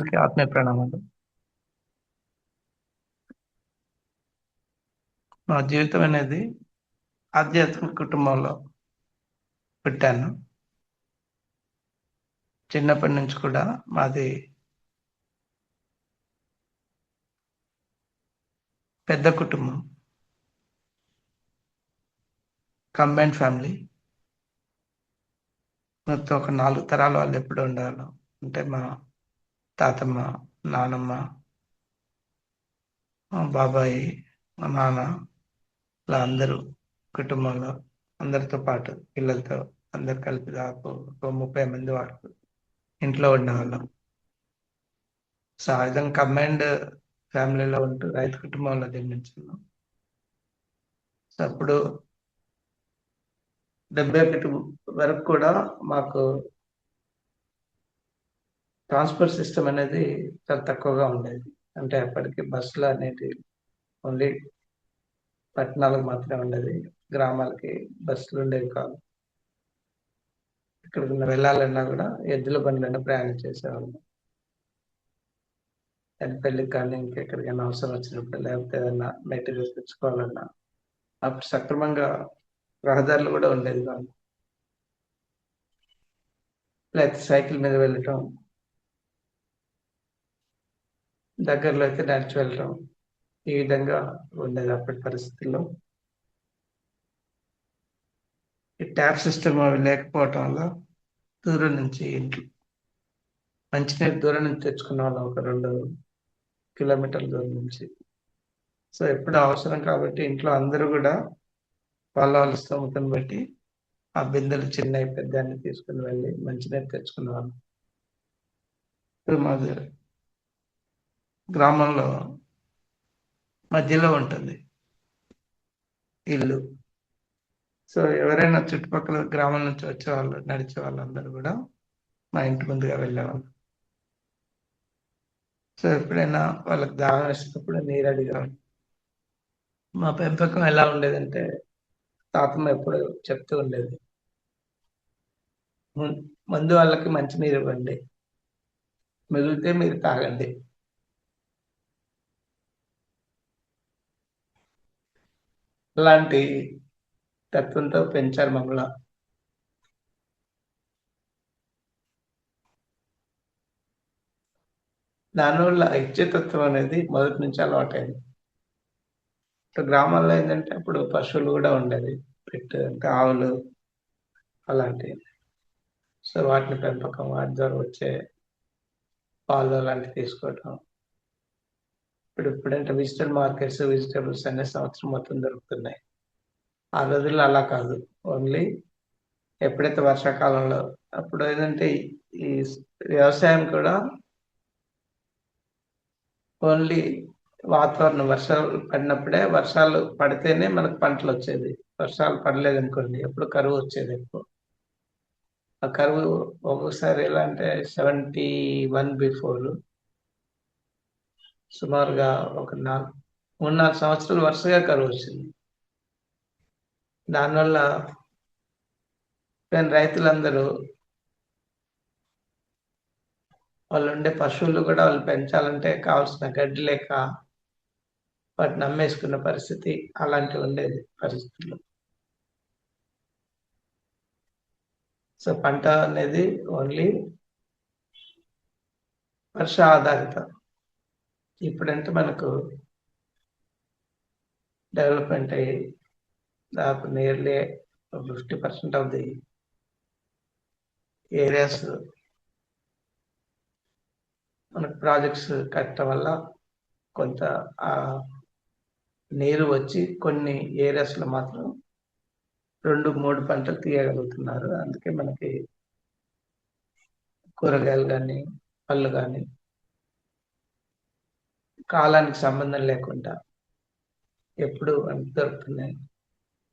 అందరికీ ఆత్మీయ ప్రణామాలు. నా జీవితం అనేది ఆధ్యాత్మిక కుటుంబంలో పుట్టాను. చిన్నప్పటి నుంచి కూడా మాది పెద్ద కుటుంబం. Combined family. మొత్తం ఒక 4 తరాల వాళ్ళు ఎప్పుడు ఉండేవాళ్ళం. అంటే మా తాతమ్మ, నానమ్మ, మా బాబాయి, మా నాన్న ఇలా అందరూ కుటుంబంలో అందరితో పాటు పిల్లలతో అందరు కలిపి దాదాపు ఒక 30 మంది వరకు ఇంట్లో ఉండేవాళ్ళం. సో ఆ విధంగా కంబైన్డ్ ఫ్యామిలీలో ఉంటూ రైతు కుటుంబంలో జన్మించాను. సో అప్పుడు 71 వరకు కూడా మాకు ట్రాన్స్‌పోర్ట్ సిస్టమ్ అనేది చాలా తక్కువగా ఉండేది. అంటే అప్పటికి బస్సులు అనేటివి ఓన్లీ పట్టణాలకు మాత్రమే ఉండేది. గ్రామాలకి బస్సులు ఉండేవి కాదు. ఎక్కడికన్నా వెళ్ళాలన్నా కూడా ఎద్దుల బండ్లోనే ప్రయాణం చేసేవాళ్ళం. పెళ్ళికి కానీ ఇంకెక్కడికైనా అవసరం వచ్చినప్పుడు లేకపోతే ఏదైనా మెటీరియల్స్ తెచ్చుకోవాలన్నా అప్పుడు సక్రమంగా రహదారులు కూడా ఉండేది కాదు. లేకపోతే సైకిల్ మీద వెళ్ళటం, దగ్గరలో అయితే నడిచి వెళ్ళటం ఈ విధంగా ఉండేది అప్పటి పరిస్థితుల్లో. ఈ ట్యాప్ సిస్టమ్ అవి లేకపోవటం వల్ల దూరం నుంచి ఇంట్లో మంచినీరు దూరం నుంచి తెచ్చుకునే వాళ్ళం. ఒక 2 కిలోమీటర్ల దూరం నుంచి. సో ఎప్పుడు అవసరం కాబట్టి ఇంట్లో అందరూ కూడా వాళ్ళ స్తోమతను బట్టి ఆ బిందెలు చిన్నవి పెద్దన్ని తీసుకుని వెళ్ళి మంచినీరు తెచ్చుకునేవాళ్ళం. ఇప్పుడు మాది గ్రామంలో మధ్యలో ఉంటుంది ఇల్లు. సో ఎవరైనా చుట్టుపక్కల గ్రామం నుంచి వచ్చేవాళ్ళు నడిచే వాళ్ళందరూ కూడా మా ఇంటి ముందుగా వెళ్ళేవాళ్ళు. సో ఎప్పుడైనా వాళ్ళకి దాహం వేసినప్పుడు నీరు అడిగేవాళ్ళు. మా పెంపకం ఎలా ఉండేదంటే తాతమ్మ ఎప్పుడు చెప్తూ ఉండేది, ముందు వాళ్ళకి మంచినీరు ఇవ్వండి, మిగిలితే మీరు తాగండి. అలాంటి తత్వంతో పెంచారు మమ్మల్ని. దానివల్ల ఐక్యతత్వం అనేది మొదటి నుంచి అలవాటైంది. ఇప్పుడు గ్రామాల్లో ఏంటంటే అప్పుడు పశువులు కూడా ఉండేది, పెట్ అంటే ఆవులు అలాంటివి. సో వాటిని పెంపకం, వాటి ద్వారా వచ్చే పాలు అలాంటివి తీసుకోవటం. ఇప్పుడంటే డిజిటల్ మార్కెట్స్, వెజిటబుల్స్ అనే సంవత్సరం మొత్తం దొరుకుతున్నాయి. ఆ రోజుల్లో అలా కాదు. ఓన్లీ ఎప్పుడైతే వర్షాకాలంలో అప్పుడు ఏంటంటే ఈ వ్యవసాయం కూడా ఓన్లీ వాతావరణం వర్షాలు పడినప్పుడే, వర్షాలు పడితేనే మనకు పంటలు వచ్చేది. వర్షాలు పడలేదనుకోండి ఎప్పుడు కరువు వచ్చేది ఎక్కువ. ఆ కరువు ఒక్కొక్కసారి ఎలా అంటే 71 బిఫోర్ సుమారుగా ఒక 3-4 సంవత్సరాలు వరుసగా కరువు వచ్చింది. దానివల్ల రైతులందరూ వాళ్ళు ఉండే పశువులు కూడా వాళ్ళు పెంచాలంటే కావాల్సిన గడ్డి లేక వాటిని అమ్మేసుకున్న పరిస్థితి అలాంటివి ఉండేది పరిస్థితులు. సో పంట అనేది ఓన్లీ వర్ష ఆధారిత. ఇప్పుడంటే మనకు డెవలప్మెంట్ అయ్యి దాదాపు నియర్లీ 50% ఆఫ్ ది ఏరియాస్ మనకు ప్రాజెక్ట్స్ కట్టడం వల్ల కొంత ఆ నీరు వచ్చి కొన్ని ఏరియాస్ లో మాత్రం 2-3 పంటలు తీయగలుగుతున్నారు. అందుకే మనకి కూరగాయలు కానీ పళ్ళు కానీ కాలానికి సంబంధం లేకుండా ఎప్పుడు మనకు దొరుకుతున్నాయి.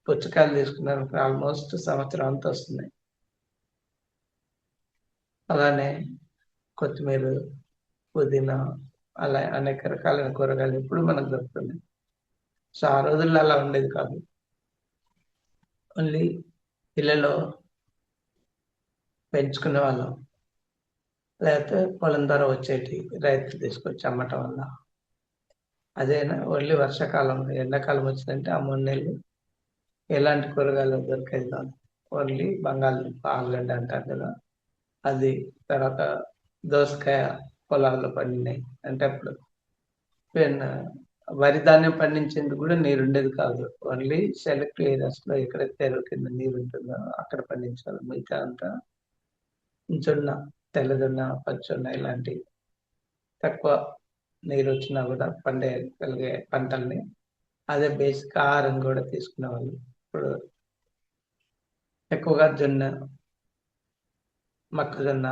పుచ్చకాయలు తీసుకున్నారు ఆల్మోస్ట్ సంవత్సరం అంతా వస్తున్నాయి. అలానే కొత్తిమీర, పుదీనా అలా అనేక రకాలైన కూరగాయలు ఎప్పుడు మనకు దొరుకుతున్నాయి. సో ఆ రోజుల్లో అలా ఉండేది కాదు. ఓన్లీ ఇళ్ళలో పెంచుకునే వాళ్ళం. లేకపోతే పొలం ద్వారా వచ్చేటి రైతులు తీసుకొచ్చి అమ్మటం వల్ల. అదేనా ఓన్లీ వర్షాకాలం, ఎండాకాలం వచ్చిందంటే ఆ 3 నెలలు ఎలాంటి కూరగాయలు దొరికేది కాదు. ఓన్లీ బంగాళదుంప, ఆలుగడ్డ అంటారు కదా! అది. తర్వాత దోసకాయ పొలాల్లో పండినయి. అంటే అప్పుడు పెన్ వరి ధాన్యం పండించేందుకు కూడా నీరుండేది కాదు. ఓన్లీ సెలెక్ట్ ఏరియాస్‌లో ఎక్కడైతే చెరువు కింద నీరుంటుందో అక్కడ పండించాలి. మిగతా అంతా జొన్న, తెల్లజొన్న, పచ్చజొన్న ఇలాంటి తక్కువ నీరొచ్చినా కూడా పండేయగలిగే పంటల్ని అదే బేసిక్ ఆహారం కూడా తీసుకునేవాళ్ళు. ఇప్పుడు ఎక్కువగా జొన్న, మొక్కజొన్న,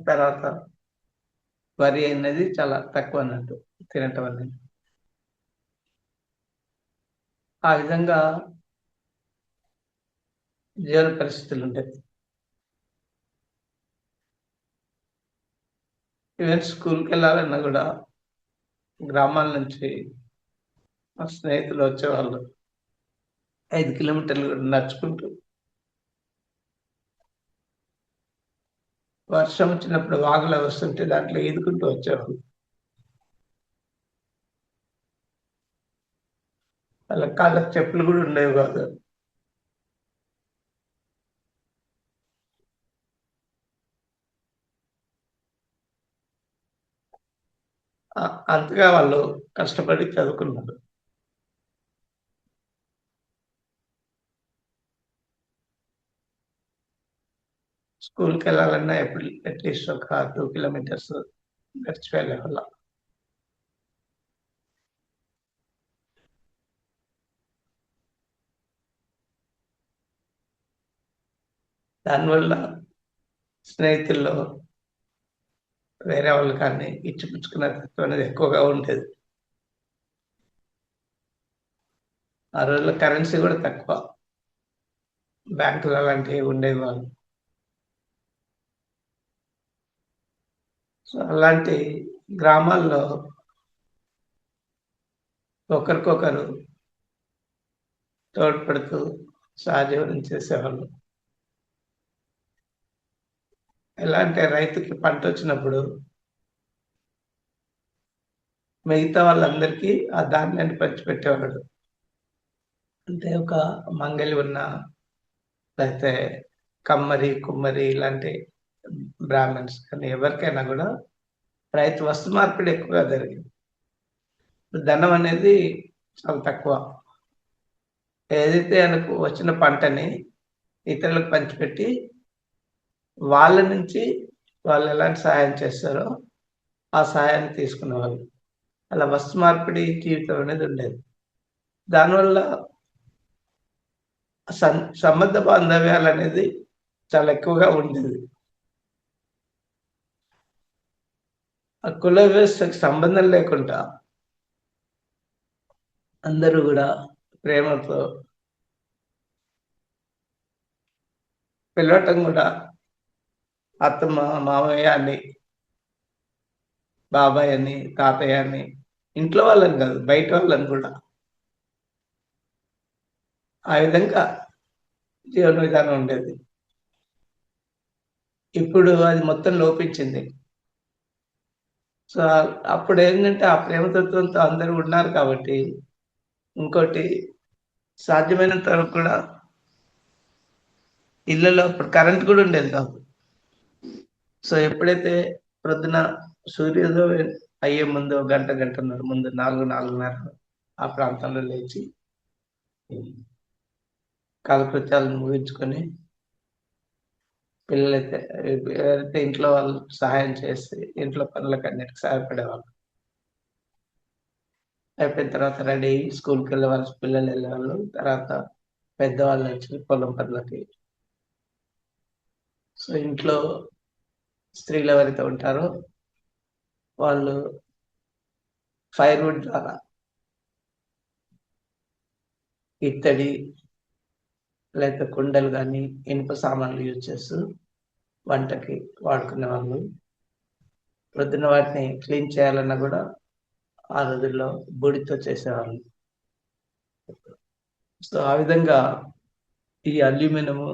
తర్వాత వరి అనేది చాలా తక్కువన్నట్టు తినటం అనేది. ఆ విధంగా జీవన పరిస్థితులుండేవి. ఈవెన్ స్కూల్‌కెళ్ళాలన్నా గూడా గ్రామాల నుంచి మా స్నేహితులు వచ్చేవాళ్ళు. 5 కిలోమీటర్లు నడుచుకుంటూ. వర్షం వచ్చినప్పుడు వాగులో వస్తుంటే దాంట్లో ఈదుకుంటూ వచ్చేవాళ్ళు. వాళ్ళ కాళ్ళకి చెప్పులు గూడా ఉండేవి గాదు. అంతగా వాళ్ళు కష్టపడి చదువుకున్నారు. స్కూల్‌కెళ్ళాలన్నా అట్‌లీస్ట్ ఒక 2 కిలోమీటర్స్ నడిచి వెళ్ళేవాళ్ళం. దానివల్ల స్నేహితుల్లో వేరే వాళ్ళు కానీ ఇచ్చిపుచ్చుకునే తత్వం అనేది ఎక్కువగా ఉండేది. ఆ రోజుల్లో కరెన్సీ గూడా తక్కువ. బ్యాంకులు అలాంటివి ఉండేవి కాదు. సో, అలాంటి గ్రామాల్లో ఒకరికొకరు తోడ్పడుతూ సహజీవనం చేసేవాళ్ళు. ఎలా అంటే రైతుకి పంటొచ్చినప్పుడు మిగతా వాళ్ళందరికీ ఆ ధాన్యాన్ని పంచిపెట్టేవాడు. అంటే ఒక మంగలి ఉన్నా, లేతే కమ్మరి, కుమ్మరి ఇలాంటి బ్రాహ్మణ్స్ కానీ ఎవరికైనా గూడా రైతు వస్తు మార్పిడి ఎక్కువగా జరిగింది. ధనం అనేది చాలా తక్కువ. ఏదైతే ఆయనకు వచ్చిన పంటని ఇతరులకు పంచిపెట్టి, వాళ్ళ నుంచి వాళ్ళు ఎలాంటి సహాయం చేస్తారో, ఆ సహాయాన్ని తీసుకునేవాళ్ళు. అలా వస్తు మార్పిడి జీవితం అనేది ఉండేది. దానివల్ల సంబంధ బాంధవ్యాలనేది చాలా ఎక్కువగా ఉండేది. ఆ కుల వ్యవస్థకు సంబంధం లేకుండా అందరూ గూడా ప్రేమతో పిలవటం గూడా అత్తమ్మ, మామయ్య అని, బాబాయ్ అని, తాతయ్య అని ఇంట్లో వాళ్ళని గాదు, బయట వాళ్ళని గూడా. ఆ విధంగా జీవన విధానం ఉండేది. ఇప్పుడు అది మొత్తం లోపించింది. సో, అప్పుడేంటంటే ఆ ప్రేమతత్వంతో అందరూ ఉన్నారు కాబట్టి, ఇంకోటి సాధ్యమైనంత వరకు కూడా ఇళ్ళలో అప్పుడు కరెంట్ కూడా ఉండేది కాదు. సో, ఎప్పుడైతే ప్రొద్దున సూర్యోదయం అయ్యే ముందు గంట, గంటన్నర ముందు 4, 4:30 ఆ ప్రాంతంలో లేచి కాలకృత్యాలను ముగించుకొని పిల్లలైతే ఎవరైతే ఇంట్లో వాళ్ళు సహాయం చేసి ఇంట్లో పనులకన్నిటికి సహాయపడేవాళ్ళు. అయిపోయిన తర్వాత రెడీ అయ్యి స్కూల్‌కెళ్ళేవాళ్ళు, పిల్లలెళ్ళేవాళ్ళు. తర్వాత పెద్దవాళ్ళొచ్చి పొలం పనులకి. సో, ఇంట్లో స్త్రీలెవరైతే ఉంటారో వాళ్ళు ఫైర్‌వుడ్ ద్వారా ఇత్తడి, లేకపోతే కుండలు గానీ, ఇనుప సామాన్లు యూజ్ చేస్తూ వంటకి వాడుకునేవాళ్ళు. ప్రొద్దున వాటిని క్లీన్ చేయాలన్నా గూడా ఆ రోజుల్లో బూడిదతో చేసేవాళ్ళు. సో, ఆ విధంగా ఈ అల్యూమినియము,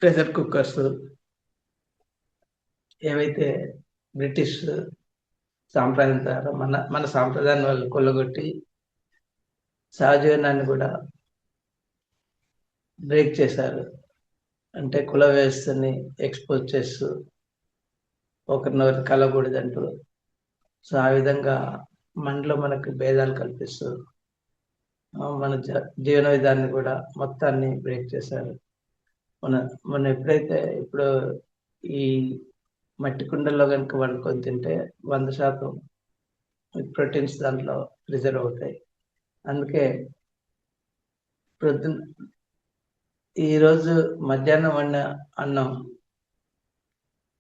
ప్రెషర్ కుక్కర్స్ ఏవైతే బ్రిటిష్ సాంప్రదాయం ద్వారా మన సాంప్రదాయాన్ని వాళ్ళు కొల్లగొట్టి సహజీవనాన్ని కూడా బ్రేక్ చేశారు. అంటే కుల వ్యవస్థని ఎక్స్పోజ్ చేస్తూ ఒకరినొకరు కలవకూడదంటూ. సో ఆ విధంగా మనలో మనకు భేదాలు కల్పిస్తూ మన జీవన విధాన్ని కూడా మొత్తాన్ని బ్రేక్ చేశారు. మన మనం ఎప్పుడైతే ఇప్పుడు ఈ మట్టి కుండల్లో కనుక వండుకొని తింటే 100% ప్రోటీన్స్ దాంట్లో రిజర్వ్ అవుతాయి. అందుకే ప్రొద్దున ఈరోజు మధ్యాహ్నం వండిన అన్నం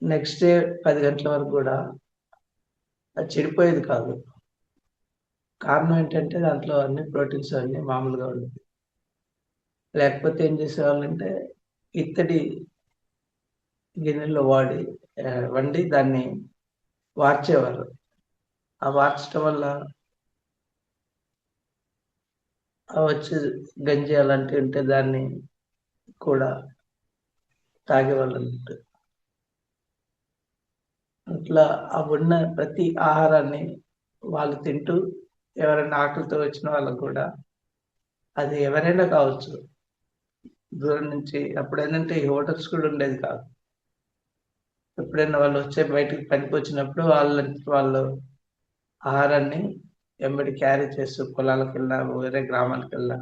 నెక్స్ట్ డే 10 గంటల వరకు కూడా అది చెడిపోయేది కాదు. కారణం ఏంటంటే దాంట్లో అన్ని ప్రోటీన్స్ అన్నీ మామూలుగా ఉండేవి. లేకపోతే ఏం చేసేవాళ్ళంటే ఇత్తడి గిన్నెలో వండి దాన్ని వార్చేవారు. ఆ వార్చడం వల్ల వచ్చి గంజి అలాంటివి ఉంటే దాన్ని కూడా తాగేవాళ్ళన్నట్టు. అట్లా ఆ వండిన ప్రతి ఆహారాన్ని వాళ్ళు తింటూ ఎవరైనా ఆకలితో వచ్చిన వాళ్ళకు కూడా అది ఎవరైనా కావచ్చు దూరం నుంచి అప్పుడేంటంటే ఈ హోటల్స్ కూడా ఉండేది కాదు. ఎప్పుడైనా వాళ్ళు బయటికి పనికి వచ్చినప్పుడు వాళ్ళు ఆహారాన్ని వెంబడి క్యారీ చేస్తూ పొలాలకెళ్ళినా, వేరే గ్రామాలకెళ్ళినా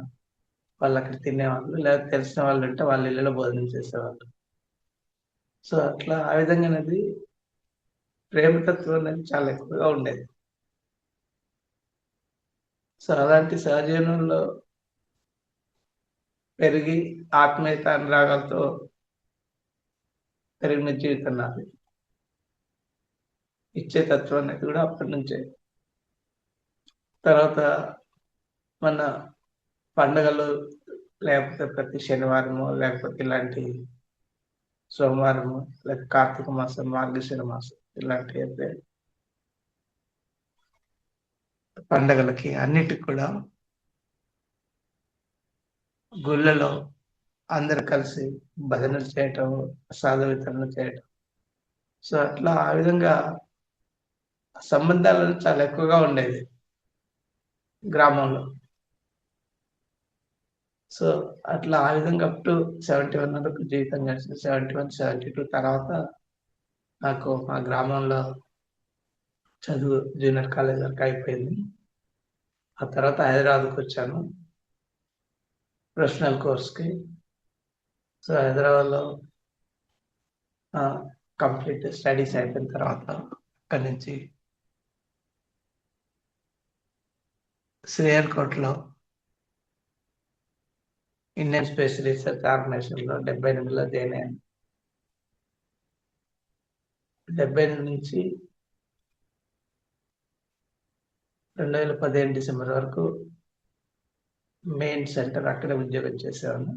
వాళ్ళు అక్కడ తినేవాళ్ళు. లేకపోతే తెలిసిన వాళ్ళు ఉంటే వాళ్ళ ఇళ్ళలో భోజనం చేసేవాళ్ళు. సో అట్లా ఆ విధంగా అనేది ప్రేమతత్వం అనేది చాలా ఎక్కువగా ఉండేది. సో అలాంటి సహజీవనంలో పెరిగి ఆత్మీయత అనురాగాలతో పెరిగిన జీవితం నాది. ఇచ్చే తత్వం అనేది కూడా అప్పటి నుంచే. తర్వాత మన పండగలు లేకపోతే ప్రతి శనివారము లేకపోతే ఇలాంటి సోమవారము లేక కార్తీక మాసం, మార్గశిర మాసం ఇలాంటి అయితే పండగలకి అన్నిటికి కూడా గుళ్ళలో అందరూ కలిసి భజనలు చేయటం, ప్రసాద వితరణ చేయటం. సో అట్లా ఆ విధంగా సంబంధాలు చాలా ఎక్కువగా ఉండేది గ్రామంలో. సో అట్లా ఆ విధంగా అప్ టు 71 వరకు జీవితం గడిచింది. 71, 72 తర్వాత నాకు మా గ్రామంలో చదువు జూనియర్ కాలేజ్ వరకు అయిపోయింది. ఆ తర్వాత హైదరాబాద్‌కి వచ్చాను ప్రొఫెషనల్ కోర్స్‌కి. సో హైదరాబాద్‌లో కంప్లీట్ స్టడీస్ అయిపోయిన తర్వాత అక్కడి నుంచి శ్రీహరికోటలో ఇండియన్ స్పేస్ రీసెర్చ్ ఆర్గనైజేషన్‌లో 78లో జాయిన్ అయ్యాను. 78 నుంచి 2015 డిసెంబర్ వరకు మెయిన్ సెంటర్ అక్కడే ఉద్యోగం చేసేవాడిని.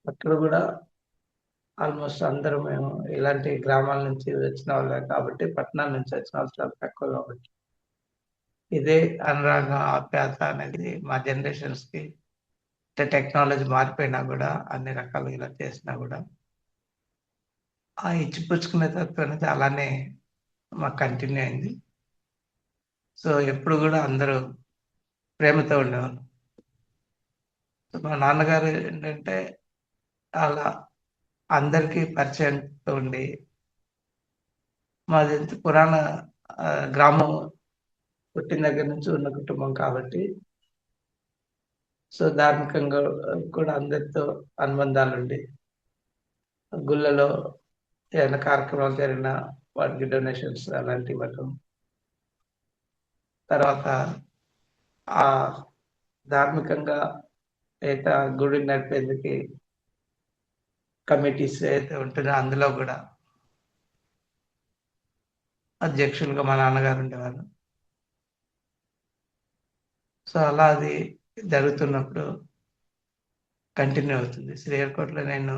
అక్కడ కూడా ఆల్మోస్ట్ అందరూ మేము ఇలాంటి గ్రామాల నుంచి వచ్చిన వాళ్ళే కాబట్టి, పట్టణాల నుంచి వచ్చిన వాళ్ళు చాలా తక్కువ కాబట్టి ఇదే అనురాగం, ఆప్యాయత అనేది మా జనరేషన్స్‌కి టెక్నాలజీ మారిపోయినా కూడా అన్ని రకాలుగా ఇలా చేసినా కూడా ఆ ఇచ్చిపుచ్చుకునే తత్వం అనేది అలానే మాకు కంటిన్యూ అయింది. సో ఎప్పుడు కూడా అందరూ ప్రేమతో ఉండేవాళ్ళు. మా నాన్నగారు ఏంటంటే అలా అందరికీ పరిచయంతో ఉండి మాది పురాణ గ్రామం పుట్టిన దగ్గర నుంచి ఉన్న కుటుంబం కాబట్టి సో ధార్మికంగా కూడా అందరితో అనుబంధాలుండి గుళ్ళలో ఏదైనా కార్యక్రమాలు జరిగినా వాటికి డొనేషన్స్ అలాంటివి ఇవ్వటం. తర్వాత ఆ ధార్మికంగా అయితే ఆ గుడిని నడిపేందుకు కమిటీస్ ఏదైతే ఉంటుందో అందులో కూడా అధ్యక్షులుగా మా నాన్నగారు ఉండేవారు. సో అలా అది జరుగుతున్నప్పుడు కంటిన్యూ అవుతుంది. శ్రీహరికోటలో నేను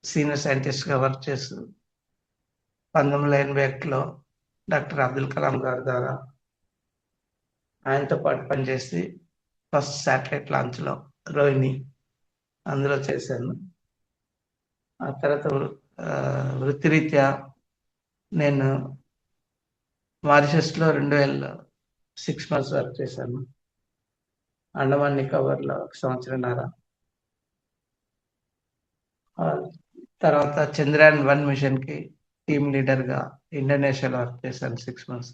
సీనియర్ సైంటిస్ట్‌గా వర్క్ చేస్తూ 1981లో డాక్టర్ అబ్దుల్ కలాం గారి ద్వారా ఆయనతో పాటు పనిచేసి ఫస్ట్ శాటిలైట్ లాంచ్లో రోహిణి అందులో చేశాను. ఆ తర్వాత వృత్తిరీత్యా నేను మారిషస్లో 2006 months వర్క్ చేశాను. అండమాన్ నికోబార్లో 1 సంవత్సరంన్నర. తర్వాత చంద్రయాన్-1 మిషన్కి టీమ్ లీడర్గా ఇండోనేషియాలో వర్క్ చేశాను 6 months.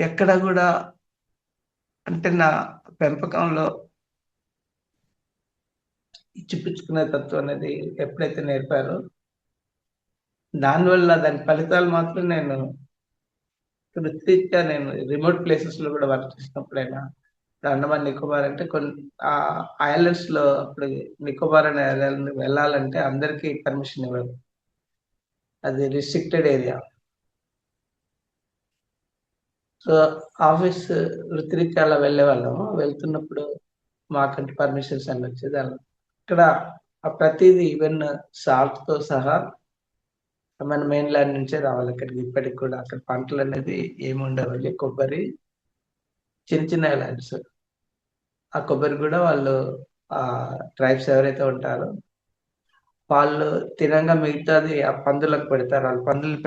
ఎక్కడ కూడా అంటే నా పెంపకంలో ఇచ్చిపుచ్చుకునే తత్వం అనేది ఎప్పుడైతే నేర్పారో దానివల్ల దాని ఫలితాలు మాత్రం నేను వృత్తిరీత్యా నేను రిమోట్ ప్లేసెస్లో కూడా వర్క్ చేసినప్పుడైనా అండమాన్ నికోబార్ అంటే కొన్ని ఐలాండ్స్లో అప్పుడు నికోబార్ అనే ఐలాండ్ వెళ్ళాలంటే అందరికీ పర్మిషన్ ఇవ్వరు, అది రిస్ట్రిక్టెడ్ ఏరియా. సో ఆఫీస్ వృత్తిరీత్యా అలా వెళ్ళే వాళ్ళము. వెళ్తున్నప్పుడు మాకంటే పర్మిషన్స్ అని వచ్చేది. అలా ఇక్కడ ప్రతిదీ ఈవెన్ సాల్ట్తో సహా మన మెయిన్ ల్యాండ్ నుంచే రావాలి ఇక్కడికి. ఇప్పటికి కూడా అక్కడ పంటలు అనేది ఏమి ఉండవు, కొబ్బరి, చిన్న చిన్న ల్యాండ్స్. ఆ కొబ్బరి కూడా వాళ్ళు ఆ ట్రైబ్స్ ఎవరైతే ఉంటారో వాళ్ళు తినంగా మిగతాది ఆ పందులకు పెడతారు. వాళ్ళు పందులు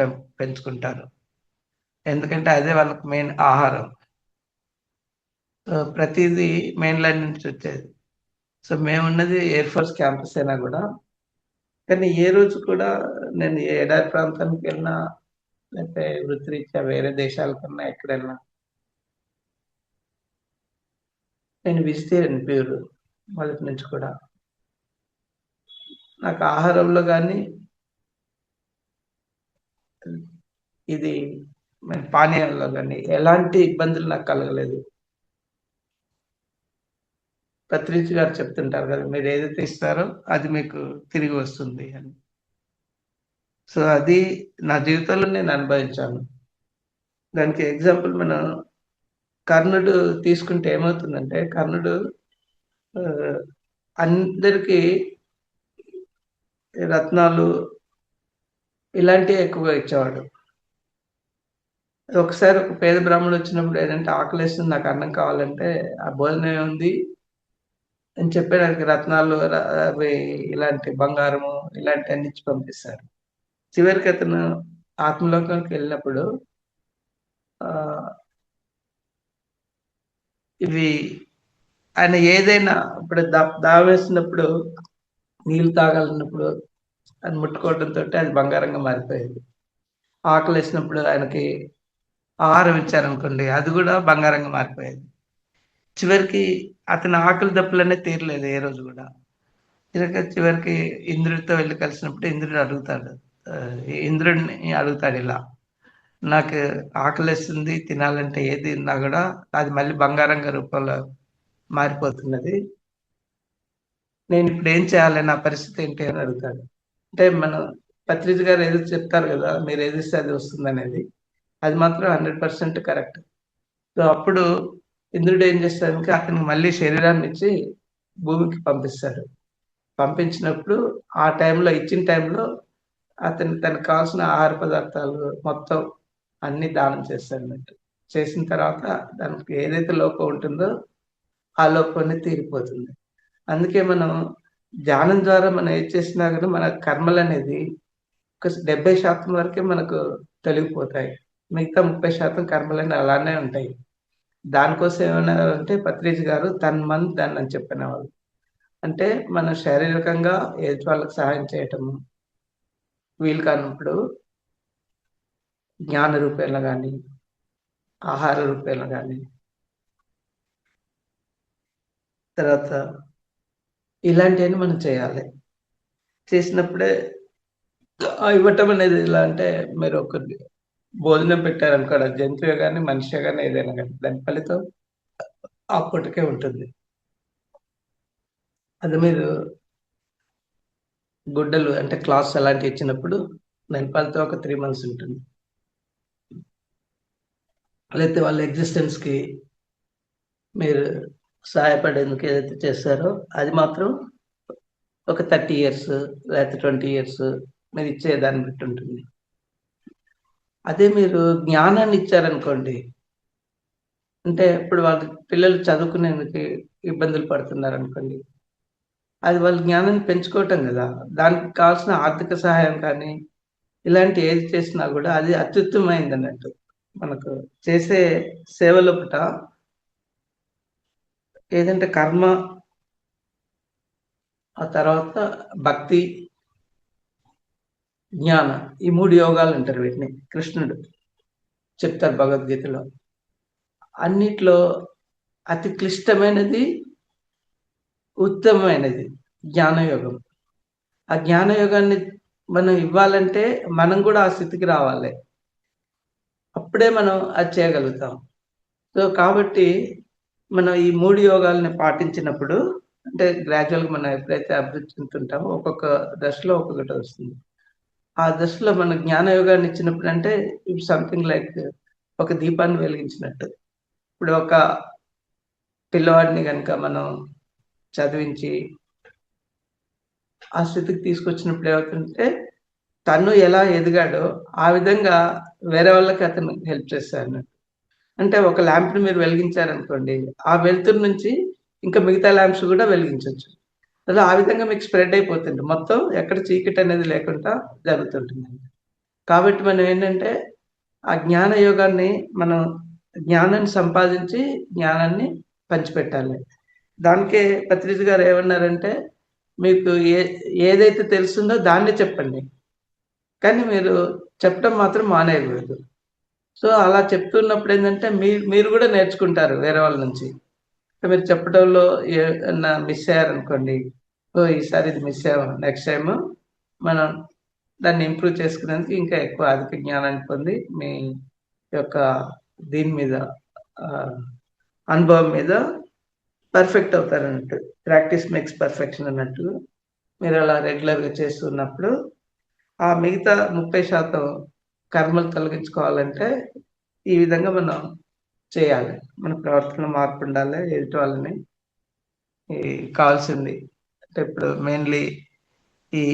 పెంచుకుంటారు, ఎందుకంటే అదే వాళ్ళకి మెయిన్ ఆహారం. ప్రతిదీ మెయిన్ ల్యాండ్ నుంచి వచ్చేది. సో మేమున్నది ఎయిర్ ఫోర్స్ క్యాంపస్ అయినా కూడా, కానీ ఏ రోజు కూడా నేను ఏ ఎడారి ప్రాంతానికి వెళ్ళినా లేకపోతే వృత్తిరీత్యా వేరే దేశాలకన్నా ఎక్కడైనా నేను వెజిటేరియన్ ప్యూర్ మొదటి నుంచి కూడా. నాకు ఆహారంలో కానీ ఇది పానీయాల్లో కానీ ఎలాంటి ఇబ్బందులు నాకు కలగలేదు. పత్రిజ్ గారు చెప్తుంటారు కదా, మీరు ఏదైతే ఇస్తారో అది మీకు తిరిగి వస్తుంది అని. సో అది నా జీవితంలో నేను అనుభవించాను. దానికి ఎగ్జాంపుల్ మనం కర్ణుడు తీసుకుంటే ఏమవుతుందంటే, కర్ణుడు అందరికీ రత్నాలు ఇలాంటివి ఎక్కువగా ఇచ్చేవాడు. ఒకసారి ఒక పేద బ్రాహ్మణుడు వచ్చినప్పుడు ఏంటంటే, ఆకలేస్తుంది, నాకు అన్నం కావాలంటే, ఆ భోజనం ఏముంది అని చెప్పడానికి రత్నాలు అవి ఇలాంటి బంగారము ఇలాంటివన్నీ ఇచ్చి పంపిస్తారు. చివరికి అతను ఆత్మలోకానికి వెళ్ళినప్పుడు ఇవి ఆయన ఏదైనా ఇప్పుడు దావేసినప్పుడు నీళ్ళు తాగాలన్నప్పుడు అది ముట్టుకోవడంతో అది బంగారంగా మారిపోయేది. ఆకలి వేసినప్పుడు ఆయనకి ఆహారం ఇచ్చారనుకోండి, అది కూడా బంగారంగా మారిపోయేది. చివరికి అతని ఆకలి దప్పులనే తీరలేదు ఏ రోజు కూడా. చివరికి ఇంద్రుడితో వెళ్ళి కలిసినప్పుడు ఇంద్రుడు అడుగుతాడు, ఇంద్రుడిని అడుగుతాడు ఇలా, నాకు ఆకలిస్తుంది, తినాలంటే ఏది తిన్నా కూడా అది మళ్ళీ బంగారంగా రూపంలో మారిపోతున్నది, నేను ఇప్పుడు ఏం చేయాలి, నా పరిస్థితి ఏంటి అని అడుగుతాడు. అంటే మనం పత్రిజ్ గారు ఏదో చెప్తారు కదా, మీరు ఏది ఇస్తే అది వస్తుంది అనేది, అది మాత్రం 100% కరెక్ట్. సో అప్పుడు ఇంద్రుడు ఏం చేస్తాడంటే అతనికి మళ్ళీ శరీరాన్ని ఇచ్చి భూమికి పంపిస్తాడు. పంపించినప్పుడు ఆ టైంలో ఇచ్చిన టైంలో అతను తనకు కావాల్సిన ఆహార పదార్థాలు మొత్తం అన్ని దానం చేస్తాడన్నట్టు. చేసిన తర్వాత దానికి ఏదైతే లోపం ఉంటుందో ఆ లోపాన్ని తీరిపోతుంది. అందుకే మనం ధ్యానం ద్వారా మనం ఏది చేసినా కానీ మన కర్మలు అనేది ఒక 70% వరకే మనకు తొలగిపోతాయి. మిగతా 30% కర్మలన్నీ అలానే ఉంటాయి. దానికోసం ఏమన్నారంటే పత్రిజ్ గారు తన్మన్ ధన్ అని చెప్పినవాళ్ళు. అంటే మన శారీరకంగా ఎదుటి వాళ్ళకి సహాయం చేయటము వీలు కానప్పుడు జ్ఞాన రూపేణ కానీ ఆహార రూపేణ కానీ తర్వాత ఇలాంటివన్నీ మనం చేయాలి. చేసినప్పుడే ఇవ్వటం అనేది ఎలా అంటే, మీరు ఒక భోజనం పెట్టారనుకో, జంతువే కానీ మనిషే కానీ ఏదైనా కానీ దాని ఫలితం ఆ పూటకే ఉంటుంది. అది మీరు గుడ్డలు అంటే క్లాత్స్ అలాంటివి ఇచ్చినప్పుడు దాని ఫలితం ఒక 3 months ఉంటుంది. లేకపోతే వాళ్ళ ఎగ్జిస్టెన్స్కి మీరు సహాయపడేందుకు ఏదైతే చేస్తారో అది మాత్రం ఒక 30 years లేకపోతే 20 years మీరు ఇచ్చే దాన్ని బట్టి ఉంటుంది. అదే మీరు జ్ఞానాన్ని ఇచ్చారనుకోండి, అంటే ఇప్పుడు వాళ్ళ పిల్లలు చదువుకునేందుకు ఇబ్బందులు పడుతున్నారు అనుకోండి, అది వాళ్ళ జ్ఞానాన్ని పెంచుకోవటం కదా. దానికి కావాల్సిన ఆర్థిక సహాయం కానీ ఇలాంటి ఏది చేసినా కూడా అది అత్యుత్తమైంది అన్నట్టు. మనకు చేసే సేవలోపట ఏదంటే కర్మ, ఆ తర్వాత భక్తి, జ్ఞాన, ఈ 3 యోగాలు అంటారు వీటిని. కృష్ణుడు చెప్తారు భగవద్గీతలో. అన్నిట్లో అతి క్లిష్టమైనది, ఉత్తమమైనది జ్ఞానయోగం. ఆ జ్ఞానయోగాన్ని మనం ఇవ్వాలంటే మనం కూడా ఆ స్థితికి రావాలి. అప్పుడే మనం అది చేయగలుగుతాం. సో, కాబట్టి మనం ఈ 3 యోగాల్ని పాటించినప్పుడు అంటే గ్రాడ్యుయల్‌గా మనం ఎప్పుడైతే అభివృద్ధి చెందుతుంటామో ఒక్కొక్క దశలో ఒక్కొక్కటి వస్తుంది. ఆ దశలో మన జ్ఞాన యోగాన్ని ఇచ్చినప్పుడంటే ఇట్స్ సంథింగ్ లైక్ ఒక దీపాన్ని వెలిగించినట్టు. ఇప్పుడు ఒక పిల్లవాడిని గనుక మనం చదివించి ఆ స్థితికి తీసుకొచ్చినప్పుడు ఏమవుతుందంటే తను ఎలా ఎదిగాడో ఆ విధంగా వేరే వాళ్ళకి అతను హెల్ప్ చేస్తాడన్నట్టు. అంటే ఒక ల్యాంప్‌ని మీరు వెలిగించారనుకోండి, ఆ వెలుతురు నుంచి ఇంకా మిగతా ల్యాంప్స్ గూడా వెలిగించొచ్చు. అలా ఆ విధంగా మీకు స్ప్రెడ్ అయిపోతుంది. మొత్తం ఎక్కడ చీకటనేది లేకుండా జరుగుతుంటుందండి. కాబట్టి మనం ఏంటంటే, ఆ జ్ఞాన యోగాన్ని మనం జ్ఞానాన్ని సంపాదించి, జ్ఞానాన్ని పంచిపెట్టాలి. దానికే పత్రిజి గారు ఏమన్నారంటే, మీకు ఏదైతే తెలుస్తుందో దాన్నే చెప్పండి. కానీ మీరు చెప్పడం మాత్రం మానేయకూడదు. సో, అలా చెప్తున్నప్పుడేంటంటే, మీరు గూడా నేర్చుకుంటారు వేరే వాళ్ళ నుంచి. మీరు చెప్పడంలో ఏమన్నా మిస్ అయ్యారనుకోండి, ఓహ్! ఈసారి ఇది మిస్ అయ్యాము. నెక్స్ట్ టైము మనం దాన్ని ఇంప్రూవ్ చేసుకునేందుకు ఇంకా ఎక్కువ అధిక జ్ఞానాన్ని పొంది, మీ యొక్క దీని మీద ఆహ్, అనుభవం మీద పర్ఫెక్ట్ అవుతారన్నట్టు. ప్రాక్టీస్ మేక్స్ పర్ఫెక్షన్ అన్నట్టు. మీరలా రెగ్యులర్‌గా చేస్తున్నప్పుడు, ఆ మిగతా 30% కర్మలు తొలగించుకోవాలంటే, ఈ విధంగా మనం చేయాలి. మన ప్రవర్తనలో మార్పుండాలి. ఎదుటి వాళ్ళని ఈ కావాల్సింది. అంటే ఇప్పుడు మెయిన్‌లీ ఈ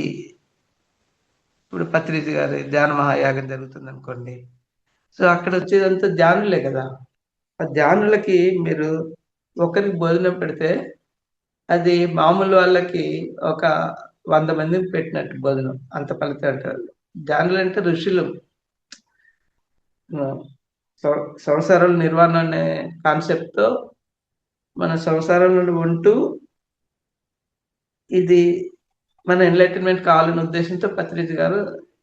ఇప్పుడు పత్రిజి గారి ధ్యాన మహాయాగం జరుగుతుందనుకోండి. సో, అక్కడొచ్చేదంతా ధ్యానులే గదా! ఆ ధ్యానులకి మీరు ఒకరికి భోజనం పెడితే, అది మామూలు వాళ్ళకి ఒక 100 మందికి పెట్టినట్టు భోజనం. అంత ఫలితం అంటారు. ధ్యానులంటే ఋషులు. ఆహ్, సం సంసారాల నిర్వహణ అనే కాన్సెప్ట్‌తో మన సంసారం నుండి ఉంటూ, ఇది మన ఎన్‌లైటన్‌మెంట్ కావాలనే ఉద్దేశ్యంతో పత్రిజి గారు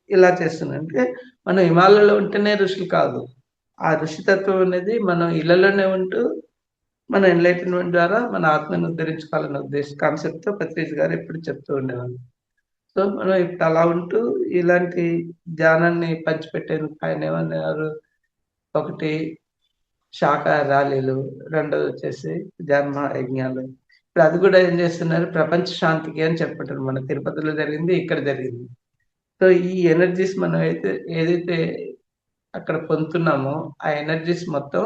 ఇలా చేస్తున్నారు. అంటే మనం హిమాలయాలో ఉంటేనే ఋషులు కాదు. ఆ ఋషితత్వం అనేది మనం ఇళ్లలోనే ఉంటూ మన ఎన్‌లైటన్‌మెంట్ ద్వారా మన ఆత్మను ఉద్ధరించుకోవాలన్న కాన్సెప్ట్‌తో పత్రిజి గారు ఎప్పుడు చెప్తూ ఉండేవాళ్ళు. సో, మనం ఇప్పుడు అలా ఉంటూ ఇలాంటి ధ్యానాన్ని పంచిపెట్టేందుకు ఆయనేమన్నారు, ఒకటి శాకాహార ర్యాలీలు, రెండోదొచ్చేసి ధర్మ యజ్ఞాలు. ఇప్పుడు అది కూడా ఏం చేస్తున్నారు, ప్రపంచ శాంతికి అని చెప్పుకుంటారు. మన తిరుపతిలో జరిగింది, ఇక్కడ జరిగింది. సో, ఈ ఎనర్జీస్ మనం ఏదైతే అక్కడ పొందుతున్నామో, ఆ ఎనర్జీస్ మొత్తం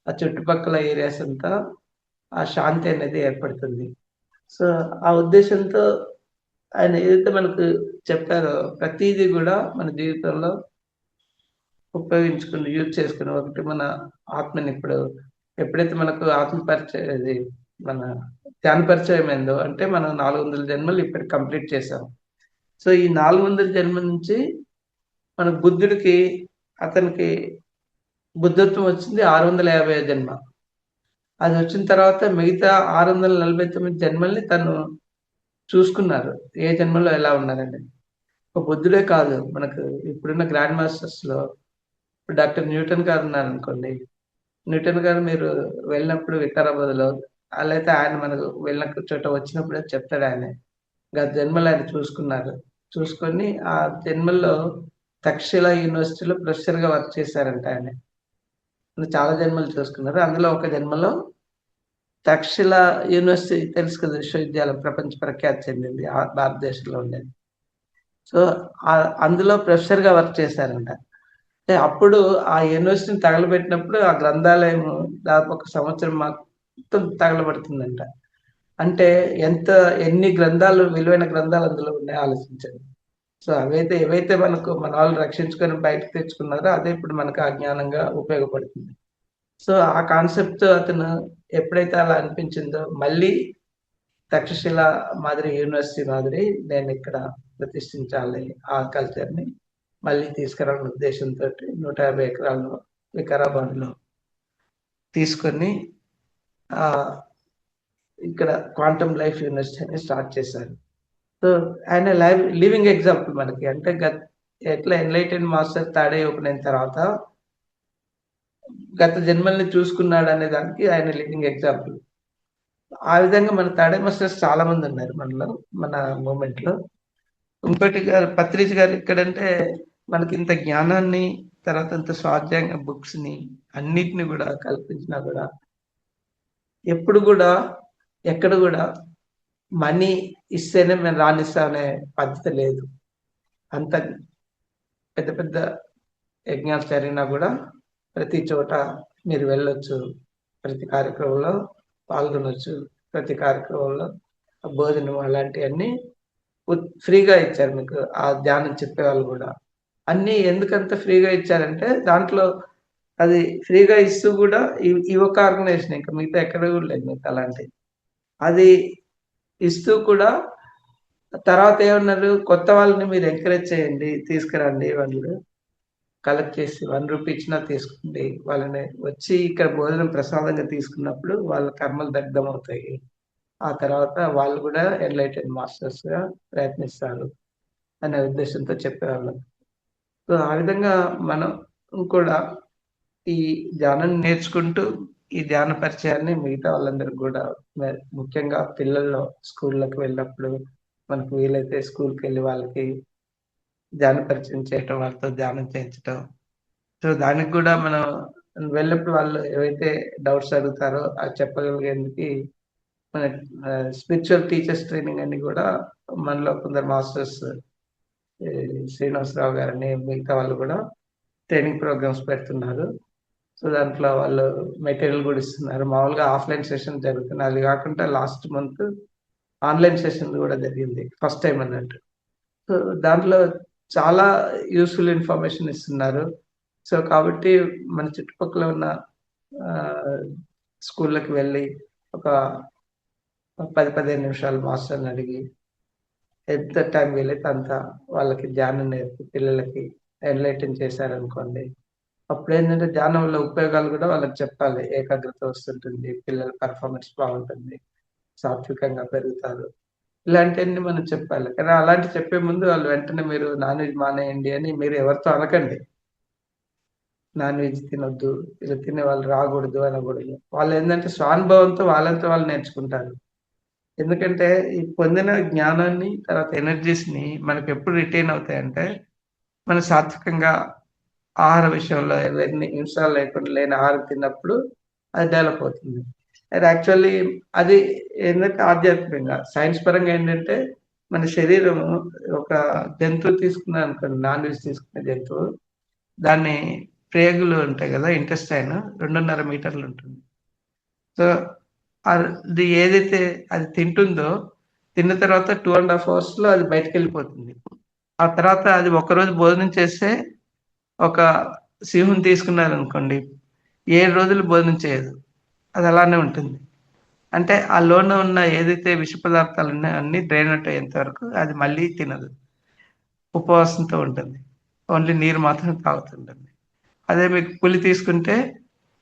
ఆ చుట్టుపక్కల ఏరియాస్ అంతా ఆ శాంతి అనేది ఏర్పడుతుంది. సో, ఆ ఉద్దేశంతో ఆయన ఏదైతే మనకు చెప్పారో ప్రతీది గూడా మన జీవితంలో ఉపయోగించుకుని, యూజ్ చేసుకుని ఒకటి మన ఆత్మని ఇప్పుడు ఎప్పుడైతే మనకు ఆత్మ పరిచయం ఇది మన ధ్యాన పరిచయం అయిందో అంటే మనం 400 జన్మలు ఇప్పటికి కంప్లీట్ చేసాం. సో, ఈ 400 జన్మల నుంచి మన బుద్ధుడికి అతనికి బుద్ధత్వం వచ్చింది 650 జన్మ. అదొచ్చిన తర్వాత మిగతా 649 జన్మల్ని తను చూసుకున్నారు. ఏ జన్మలో ఎలా ఉన్నారని. ఒక బుద్ధుడే కాదు మనకు ఇప్పుడున్న గ్రాండ్ మాస్టర్స్‌లో ఇప్పుడు డాక్టర్ న్యూటన్ గారు ఉన్నారనుకోండి. న్యూటన్ గారు మీరు వెళ్ళినప్పుడు వికారాబాద్‌లో ఆళ్ళైతే ఆయన మనకు వెళ్ళిన చోట వచ్చినప్పుడే చెప్తాడాయనే. గత జన్మలో ఆయన చూసుకున్నారు. చూసుకొని ఆ జన్మల్లో తక్షశిల యూనివర్సిటీలో ప్రొఫెసర్‌గా వర్క్ చేశారంట ఆయన. చాలా జన్మలు చూసుకున్నారు. అందులో ఒక జన్మలో తక్షశిల యూనివర్సిటీ తెలుసు కదా! విశ్వవిద్యాలయం ప్రపంచ ప్రఖ్యాతి చెందింది. భారతదేశంలో ఉండేది. సో, అందులో ప్రొఫెసర్‌గా వర్క్ చేశారంట. అంటే అప్పుడు ఆ యూనివర్సిటీని తగలబెట్టినప్పుడు ఆ గ్రంథాలయము దాదాపు ఒక సంవత్సరం మొత్తం తగలబడుతుందంట. అంటే ఎన్ని గ్రంథాలు విలువైన గ్రంథాలు అందులో ఉన్నాయో ఆలోచించండి. సో, ఏవైతే మనకు మన వాళ్ళు రక్షించుకొని బయటకి తెచ్చుకున్నారో అదే ఇప్పుడు మనకు ఆ జ్ఞానంగా ఉపయోగపడుతుంది. సో ఆ కాన్సెప్ట్ అతను ఎప్పుడైతే అలా అనిపించిందో మళ్ళీ తక్షశిల మాదిరి యూనివర్సిటీ మాదిరి నేను ఇక్కడ ప్రతిష్ఠించాలి ఆ కల్చర్ని మళ్ళీ తీసుకురావాలనే ఉద్దేశంతో 150 ఎకరాలు వికారాబాద్లో తీసుకొని ఆ ఇక్కడ క్వాంటమ్ లైఫ్ యూనివర్సిటీ అని స్టార్ట్ చేశారు. సో ఆయన లివింగ్ ఎగ్జాంపుల్ మనకి. అంటే ఎట్లా ఎన్లైటెన్ మాస్టర్ తాడే ఓపెన్ అయిన తర్వాత గత జన్మల్ని చూసుకున్నాడు అనే దానికి ఆయన లివింగ్ ఎగ్జాంపుల్. ఆ విధంగా మన తాడే మాస్టర్స్ చాలా మంది ఉన్నారు మనలో, మన మూమెంట్ లో. ఇంకోటి గారు పత్రిజ్ గారు ఎక్కడంటే మనకి ఇంత జ్ఞానాన్ని, తర్వాత ఇంత స్వాధ్యాయ బుక్స్ ని అన్నిటిని కూడా కల్పించినా కూడా ఎప్పుడు కూడా ఎక్కడ కూడా మనీ ఇస్తేనే మేము రాణిస్తామనే పద్ధతి లేదు. అంత పెద్ద పెద్ద యజ్ఞాలు జరిగినా కూడా ప్రతి చోట మీరు వెళ్ళొచ్చు, ప్రతి కార్యక్రమంలో పాల్గొనొచ్చు, ప్రతి కార్యక్రమంలో భోజనం అలాంటివన్నీ ఫ్రీగా ఇచ్చారు మీకు. ఆ ధ్యానం చెప్పేవాళ్ళు కూడా అన్నీ ఎందుకంత ఫ్రీగా ఇచ్చారంటే దాంట్లో అది ఫ్రీగా ఇస్తూ కూడా ఈ ఒక ఆర్గనైజేషన్, ఇంకా మిగతా ఎక్కడ కూడా లేదు మీకు అలాంటి. అది ఇస్తూ కూడా తర్వాత ఏమన్నారు, కొత్త వాళ్ళని మీరు ఎంకరేజ్ చేయండి, తీసుకురండి, వాళ్ళు కలెక్ట్ చేసి 1 రూపీ ఇచ్చినా తీసుకోండి, వాళ్ళని వచ్చి ఇక్కడ భోజనం ప్రసాదంగా తీసుకున్నప్పుడు వాళ్ళ కర్మలు దగ్ధం అవుతాయి, ఆ తర్వాత వాళ్ళు కూడా ఎన్లైటెన్ మాస్టర్స్ గా ప్రయత్నిస్తారు అనే ఉద్దేశంతో చెప్పేవాళ్ళం. సో ఆ విధంగా మనం కూడా ఈ ధ్యానం నేర్చుకుంటూ ఈ ధ్యాన పరిచయాన్ని మిగతా వాళ్ళందరికీ కూడా, ముఖ్యంగా పిల్లల్లో స్కూళ్ళకి వెళ్ళినప్పుడు మనకు వీలైతే స్కూల్కి వెళ్ళి వాళ్ళకి ధ్యాన పరిచయం చేయటం, వాళ్ళతో ధ్యానం చేయించటం. సో దానికి కూడా మనం వెళ్ళినప్పుడు వాళ్ళు ఏవైతే డౌట్స్ అడుగుతారో అది చెప్పగలిగేందుకు మన స్పిరిచువల్ టీచర్స్ ట్రైనింగ్ అని కూడా మనలో కొందరు మాస్టర్స్, శ్రీనివాసరావు గారని మిగతా వాళ్ళు కూడా ట్రైనింగ్ ప్రోగ్రామ్స్ పెడుతున్నారు. సో దాంట్లో వాళ్ళు మెటీరియల్ కూడా ఇస్తున్నారు. మామూలుగా ఆఫ్లైన్ సెషన్ జరుగుతుంది, అది కాకుండా లాస్ట్ మంత్ ఆన్లైన్ సెషన్ కూడా జరిగింది, ఫస్ట్ టైం అన్నట్టు. సో దాంట్లో చాలా యూస్ఫుల్ ఇన్ఫర్మేషన్ ఇస్తున్నారు. సో కాబట్టి మన చుట్టుపక్కల ఉన్న స్కూళ్ళకి వెళ్ళి ఒక 10-15 నిమిషాలు మాస్టర్ని అడిగి ఎంత టైం వీలైతే అంత వాళ్ళకి ధ్యానం నేర్పి పిల్లలకి ఎన్లైటన్ చేశారనుకోండి, అప్పుడు ఏంటంటే ధ్యానం వల్ల ఉపయోగాలు కూడా వాళ్ళకి చెప్పాలి. ఏకాగ్రత వస్తుంటుంది, పిల్లల పెర్ఫార్మెన్స్ బాగుంటుంది, సాత్వికంగా పెరుగుతారు, ఇలాంటివన్నీ మనం చెప్పాలి. కానీ అలాంటి చెప్పే ముందు వాళ్ళు వెంటనే మీరు నాన్ వెజ్ మానేయండి అని మీరు ఎవరితో అనకండి. నాన్ వెజ్ తినొద్దు, ఇలా తినే వాళ్ళు రాకూడదు అనకూడదు. వాళ్ళు ఏంటంటే స్వానుభవంతో వాళ్ళంతా వాళ్ళు నేర్చుకుంటారు. ఎందుకంటే ఈ పొందిన జ్ఞానాన్ని, తర్వాత ఎనర్జీస్ ని మనకి ఎప్పుడు రిటైన్ అవుతాయంటే మన సాత్వికంగా ఆహార విషయంలో ఎవరిని హింస లేకుండా లేని ఆహారం తిన్నప్పుడు అది డెవలప్ అవుతుంది. అది యాక్చువల్లీ అది ఏంటంటే ఆధ్యాత్మికంగా, సైన్స్ పరంగా ఏంటంటే మన శరీరం ఒక జంతువు తీసుకున్నా అనుకోండి, నాన్ వెజ్ తీసుకునే జంతువు, దాన్ని ప్రేగులు ఉంటాయి కదా, ఇంటెస్టైన్ 2.5 మీటర్లు ఉంటుంది. సో అది ఏదైతే అది తింటుందో తిన్న తర్వాత 2.5 అవర్స్ లో అది బయటకు వెళ్ళిపోతుంది. ఆ తర్వాత అది ఒకరోజు భోజనం చేస్తే, ఒక సింహం తీసుకున్నారనుకోండి 7 రోజులు భోజనం చేయదు, అది అలానే ఉంటుంది. అంటే ఆ లోన ఉన్న ఏదైతే విష పదార్థాలు ఉన్నాయో అన్ని డ్రైన్ అవుట్ అయ్యేంత వరకు అది మళ్ళీ తినదు, ఉపవాసంతో ఉంటుంది, ఓన్లీ నీరు మాత్రం తాగుతుంటుంది. అదే మీకు పులి తీసుకుంటే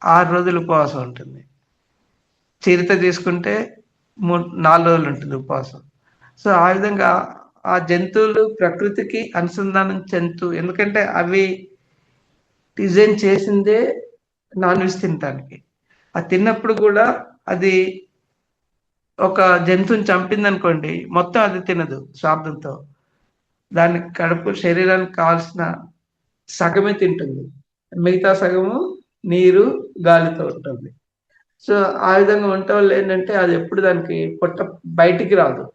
6 రోజులు ఉపవాసం ఉంటుంది, చిరుత తీసుకుంటే 4 రోజులు ఉంటుంది ఉపవాసం. సో ఆ విధంగా ఆ జంతువులు ప్రకృతికి అనుసంధానం చెందుతూ, ఎందుకంటే అవి డిజైన్ చేసిందే నాన్ వెజ్ తినటానికి. అది తిన్నప్పుడు కూడా అది ఒక జంతువుని చంపిందనుకోండి, మొత్తం అది తినదు స్వార్థంతో. దానికి కడుపు శరీరానికి కావాల్సిన సగమే తింటుంది, మిగతా సగము నీరు, గాలితో ఉంటుంది. సో ఆ విధంగా ఉండటం వల్ల ఏంటంటే అది ఎప్పుడు దానికి పొట్ట బయటికి రాదు,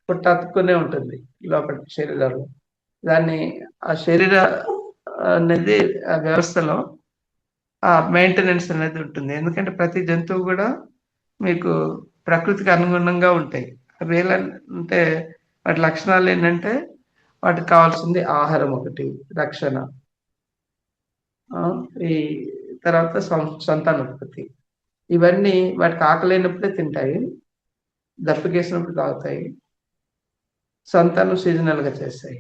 పొట్ట అతుక్కునే ఉంటుంది లోపల శరీరంలో. దాన్ని ఆ శరీర అనేది ఆ వ్యవస్థలో ఆ మెయింటెనెన్స్ అనేది ఉంటుంది. ఎందుకంటే ప్రతి జంతువు కూడా మీకు ప్రకృతికి అనుగుణంగా ఉంటాయి. అవి ఎలా అంటే వాటి లక్షణాలు ఏంటంటే వాటికి కావాల్సింది ఆహారం ఒకటి, రక్షణ, ఈ తర్వాత సంతానోత్పత్తి. ఇవన్నీ వాటికి ఆకలైనప్పుడే తింటాయి. దప్పికేసినప్పుడు తాగుతాయి. సంతానం సీజనల్‌గా చేస్తాయి.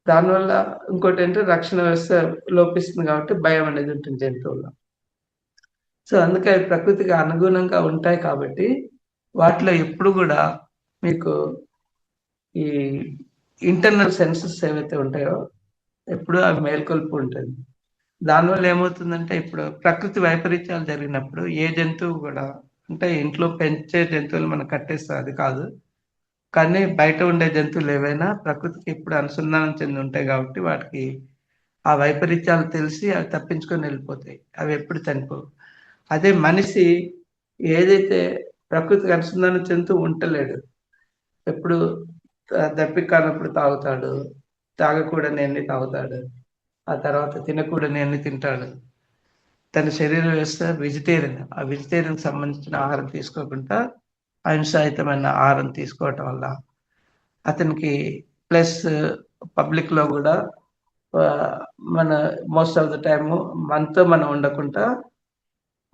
దానివల్ల ఇంకోటేంటంటే రక్షణ వ్యవస్థ లోపిస్తుంది కాబట్టి భయం అనేది ఉంటుంది జంతువుల్లో. సో, అందుకే అవి ప్రకృతికి అనుగుణంగా ఉంటాయి కాబట్టి, వాటిలో ఎప్పుడు గూడా మీకు ఈ ఇంటర్నల్ సెన్సెస్ ఏవైతే ఉంటాయో, ఎప్పుడూ అవి మేల్కొల్పు ఉంటుంది. దానివల్ల ఏమవుతుందంటే, ఇప్పుడు ప్రకృతి వైపరీత్యాలు జరిగినప్పుడు ఏ జంతువు గూడా అంటే ఇంట్లో పెంచే జంతువులు మనం కట్టేస్తాం అది కాదు. కానీ బయట ఉండే జంతువులు ఏవైనా ప్రకృతికి ఎప్పుడు అనుసంధానం చెంది ఉంటాయి కాబట్టి వాటికి ఆ వైపరీత్యాలు తెలిసి అవి తప్పించుకొని వెళ్ళిపోతాయి. అవి ఎప్పుడు చనిపోవు. అదే మనిషి ఏదైతే ప్రకృతికి అనుసంధానం చెందుతూ ఉంటలేడు. ఎప్పుడు దప్పిక కానప్పుడు తాగుతాడు. తాగకూడనియన్ని తాగుతాడు. ఆ తర్వాత తినకూడనియన్ని తింటాడు. తన శరీర వ్యవస్థ వెజిటేరియన్. ఆ వెజిటేరియన్‌కి సంబంధించిన ఆహారం తీసుకోకుండా అహింసాయుతమైన ఆహారం తీసుకోవటం వల్ల అతనికి ప్లస్ పబ్లిక్‌లో గూడా మన మోస్ట్ ఆఫ్ ద టైము మనతో మనం ఉండకుండా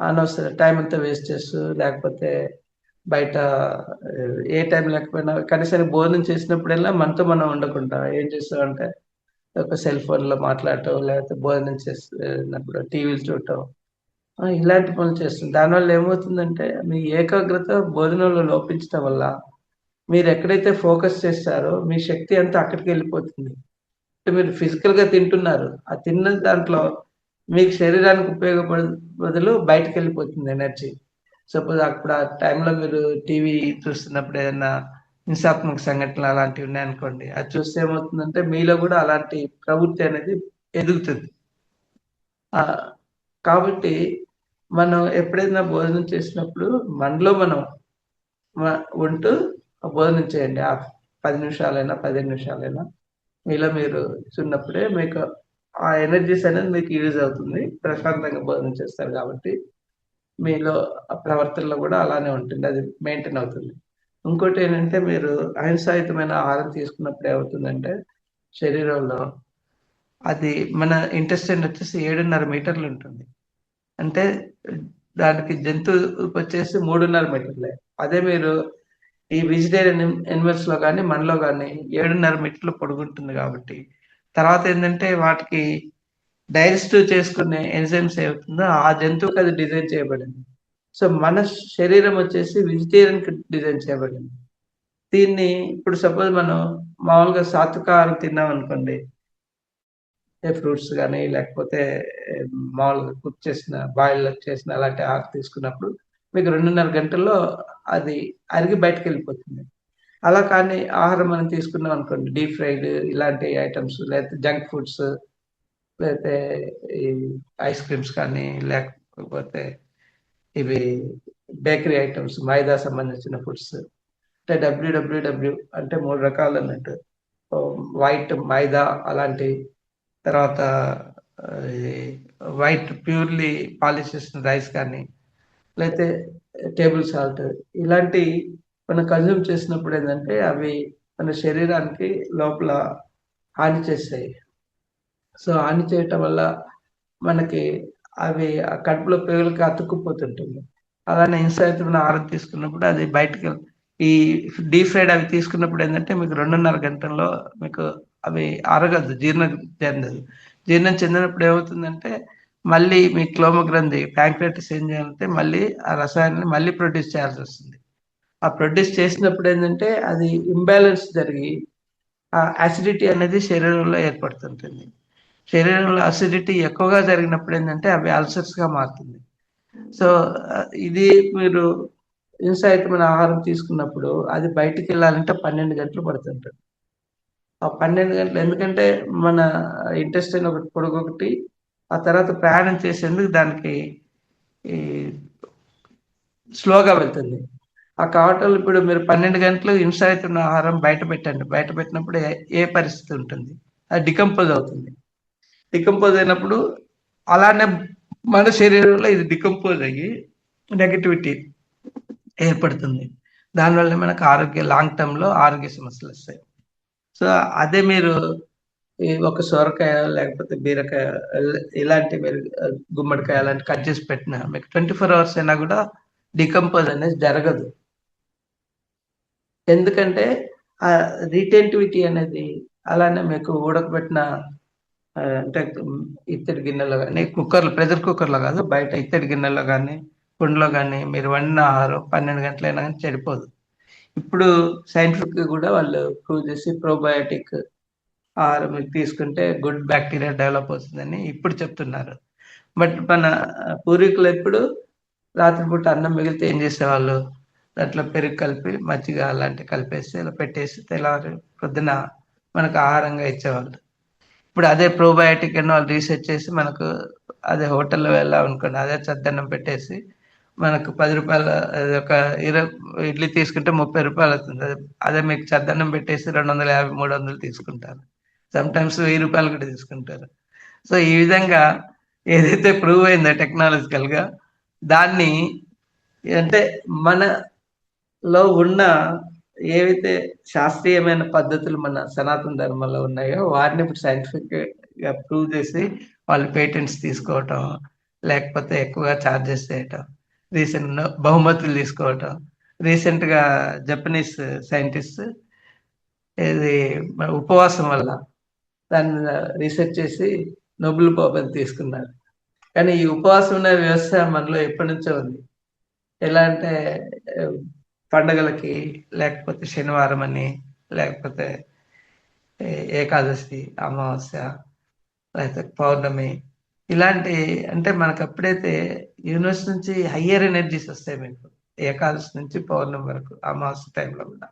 అనవసర టైం అంతా వేస్ట్ చేస్తూ లేకపోతే బయట ఏ టైం లేకపోయినా కనీసానికి భోజనం చేసినప్పుడల్లా మనతో మనం ఉండకుండా ఏం చేస్తామంటే ఒక సెల్ ఫోన్‌లో మాట్లాడటం, లేకపోతే భోజనం చేస్తున్నప్పుడు టీవీలు చూడటం. ఇలాంటి పనులు చేస్తుంది. దానివల్ల ఏమవుతుందంటే మీ ఏకాగ్రత భోజనంలో లోపించటం వల్ల మీరెక్కడైతే ఫోకస్ చేస్తారో మీ శక్తి అంతా అక్కడికెళ్ళిపోతుంది. అంటే మీరు ఫిజికల్‌గా తింటున్నారు. ఆ తిన్న దాంట్లో మీకు శరీరానికి ఉపయోగపడే బదులు బయటికెళ్ళిపోతుంది ఎనర్జీ. సపోజ్ అప్పుడు ఆ టైంలో మీరు టీవీ చూస్తున్నప్పుడు ఏదన్నా హింసాత్మక సంఘటనలు అలాంటివి ఉన్నాయనుకోండి. అది చూస్తే ఏమవుతుందంటే మీలో గూడా అలాంటి ప్రవృత్తి అనేది ఎదుగుతుంది. ఆహ్, కాబట్టి మనం ఎప్పుడైనా భోజనం చేసినప్పుడు మనలో మనం మ ఉంటూ భోజనం చేయండి. 10 నిమిషాలైనా, 15 నిమిషాలైనా మీలో మీరు కూర్చున్నప్పుడే మీకు ఆ ఎనర్జీస్ అనేది మీకు యూజ్ అవుతుంది. ప్రశాంతంగా భోజనం చేస్తారు కాబట్టి, మీలో ఆ ప్రవర్తనలో గూడా అలానే ఉంటుంది. అది మెయింటైన్ అవుతుంది. ఇంకోటేంటంటే మీరు అహింసాయుతమైన ఆహారం తీసుకున్నప్పుడు ఏమవుతుందంటే, శరీరంలో అది మన ఇంటెస్టైన్ వచ్చేసి 7.5 మీటర్లుంటుంది. అంటే దానికి జంతువుకొచ్చేసి 3.5 మీటర్లే. అదే మీరు ఈ వెజిటేరియన్ యానిమల్స్‌లో గాని, మనలో గాని 7.5 మీటర్ల పొడుగుంటుంది గాబట్టి, తర్వాతేందంటే వాటికి డైజెస్టివ్ చేసుకునే ఎంజైమ్స్ ఏవవుతుందో ఆ జంతువుకి అది డిజైన్ చేయబడింది. సో, మన శరీరం వచ్చేసి వెజిటేరియన్‌కి డిజైన్ చేయబడింది. దీన్ని ఇప్పుడు సపోజ్ మనం మామూలుగా సాత్వికాహారం తిన్నామనుకోండి. ఫ్రూట్స్ గాని, లేకపోతే మామూలుగా కుక్ చేసిన, బాయిల్డ్ చేసిన అలాంటి ఆహారం తీసుకున్నప్పుడు మీకు 2.5 గంటల్లో అది అరిగి బయటికెళ్ళిపోతుంది. అలా కానీ ఆహారం మనం తీసుకున్నాం అనుకోండి డీప్ ఫ్రైడ్ ఇలాంటి ఐటెమ్స్ లేకపోతే జంక్ ఫుడ్స్ లేతే ఈ ఐస్ క్రీమ్స్ కానీ, లేకపోతే ఇవి బేకరీ ఐటెమ్స్ మైదా సంబంధించిన ఫుడ్స్. అంటే డబ్ల్యూడబ్ల్యూడబ్ల్యూ అంటే 3 రకాలన్నట్టు. వైట్ మైదా అలాంటి తర్వాత ఈ వైట్ ప్యూర్‌లీ పాలిష్ చేసిన రైస్ కానీ, లేతే టేబుల్ సాల్ట్ ఇలాంటి మనం కన్జ్యూమ్ చేసినప్పుడు ఏందంటే, అవి మన శరీరానికి లోపల హాని చేస్తాయి. సో, హాని చేయటం వల్ల మనకి అవి ఆ కడుపులో పేగులకి అతుక్కుపోతుంటుంది. అలానే హింసాయుతమైన ఆహారం తీసుకున్నప్పుడు అది ఈ డీప్ ఫ్రైడ్ అవి తీసుకున్నప్పుడు ఏందంటే, మీకు 2.5 గంటల్లో మీకు అవి అరగదు. జీర్ణం చెందదు. జీర్ణం చెందినప్పుడు ఏమవుతుందంటే, మళ్ళీ మీ క్లోమ గ్రంథి ప్యాంక్రియాటిస్ ఏం చేయాలంటే, మళ్ళీ ఆ రసాయనాన్ని మళ్ళీ ప్రొడ్యూస్ చేయాల్సొస్తుంది. ఆ ప్రొడ్యూస్ చేసినప్పుడు ఏందంటే, అది ఇంబాలెన్స్ జరిగి, ఆ అసిడిటీ అనేది శరీరంలో ఏర్పడుతుంటుంది. శరీరంలో అసిడిటీ ఎక్కువగా జరిగినప్పుడు ఏందంటే, అవి అల్సర్స్‌గా మారుతుంది. సో, ఇది మీరు హింసాయుతమైన ఆహారం తీసుకున్నప్పుడు అది బయటికెళ్ళాలంటే 12 గంటలు పడుతుంటది. ఆ 12 గంటలు ఎందుకంటే, మన ఇంటెస్టైన్ ఒకటి పొడుగొకటి, ఆ తర్వాత ప్రయాణం చేసేందుకు దానికి ఈ స్లోగా వెళ్తుంది. ఆ కావటంలో ఇప్పుడు మీరు 12 గంటలు హింసాయుతమైన ఆహారం బయట పెట్టండి. బయట పెట్టినప్పుడు ఏ పరిస్థితి ఉంటుంది? అది డికంపోజ్ అవుతుంది. డికంపోజ్ అయినప్పుడు అలానే మన శరీరంలో ఇది డికంపోజ్ అయ్యి నెగటివిటీ ఏర్పడుతుంది. దానివల్ల మనకు లాంగ్ టర్మ్‌లో ఆరోగ్య సమస్యలొస్తాయి. సో, అదే మీరు ఈ ఒక సొరకాయ లేకపోతే బీరకాయ ఇలాంటి మీరు గుమ్మడికాయ అలాంటి కట్ చేసి పెట్టినా మీకు 24 అవర్స్ అయినా కూడా డికంపోజ్ అనేది జరగదు. ఎందుకంటే ఆ రిటెంటివిటీ అనేది అలానే మీకు ఉడకబెట్టిన అంటే ఇత్తడి గిన్నెలో కానీ కుక్కర్లో ప్రెషర్ కుక్కర్లో కాదు బయట ఇత్తడి గిన్నెలో కానీ కుండలో కానీ మీరు వండిన ఆహారం 12 గంటలైనా కానీ చెడిపోదు. ఇప్పుడు సైంటిఫిక్ కూడా వాళ్ళు ప్రూవ్ చేసి ప్రోబయోటిక్ ఆహారం మీరు తీసుకుంటే గుడ్ బ్యాక్టీరియా డెవలప్ అవుతుందని ఇప్పుడు చెప్తున్నారు. బట్ మన పూర్వీకులు ఎప్పుడు రాత్రిపూట అన్నం మిగిలితే ఏం చేసేవాళ్ళు? దాంట్లో పెరుగు కలిపి, మజ్జిగ అలాంటివి కలిపేసి ఇలా పెట్టేసి తెల్లవారి పొద్దున మనకు ఆహారంగా ఇచ్చేవాళ్ళు. ఇప్పుడు అదే ప్రోబయోటిక్ అని వాళ్ళు రీసెర్చ్ చేసి మనకు అదే హోటల్‌లో వెళ్ళామనుకోండి అదే చద్దన్నం పెట్టేసి మనకు రూ. 10 అది ఒక ఇడ్లీ తీసుకుంటే రూ. 30 అవుతుంది. అదే మీకు చద్దన్నం పెట్టేసి 250, 300 తీసుకుంటారు. సమ్‌టైమ్స్ రూ. 1000 కూడా తీసుకుంటారు. సో, ఈ విధంగా ఏదైతే ప్రూవ్ అయిందో టెక్నాలజికల్‌గా దాన్ని అంటే మనలో ఉన్న ఏవైతే శాస్త్రీయమైన పద్ధతులు మన సనాతన ధర్మంలో ఉన్నాయో వాటిని ఇప్పుడు సైంటిఫిక్‌గా ప్రూవ్ చేసి వాళ్ళు పేటెంట్స్ తీసుకోవటం, లేకపోతే ఎక్కువగా చార్జెస్ చేయటం, బహుమతులు తీసుకోవటం. రీసెంట్‌గా జపనీస్ సైంటిస్ట్ ఇది ఉపవాసం వల్ల దాని మీద రీసెర్చ్ చేసి నోబెల్ బహుమతి తీసుకున్నారు. కానీ ఈ ఉపవాసం ఉన్న వ్యవస్థ మనలో ఎప్పటినుంచో ఉంది. ఎలా అంటే ఆహ్, పండగలకి లేకపోతే శనివారం అని, లేకపోతే ఏకాదశి, అమావాస్య, లేకపోతే పౌర్ణమి ఇలాంటి అంటే మనకప్పుడైతే యూనివర్స్ నుంచి హయ్యర్ ఎనర్జీస్ వస్తాయి మీకు. ఏకాదశి నుంచి పౌర్ణమి వరకు అమావాస్య టైంలో కూడా.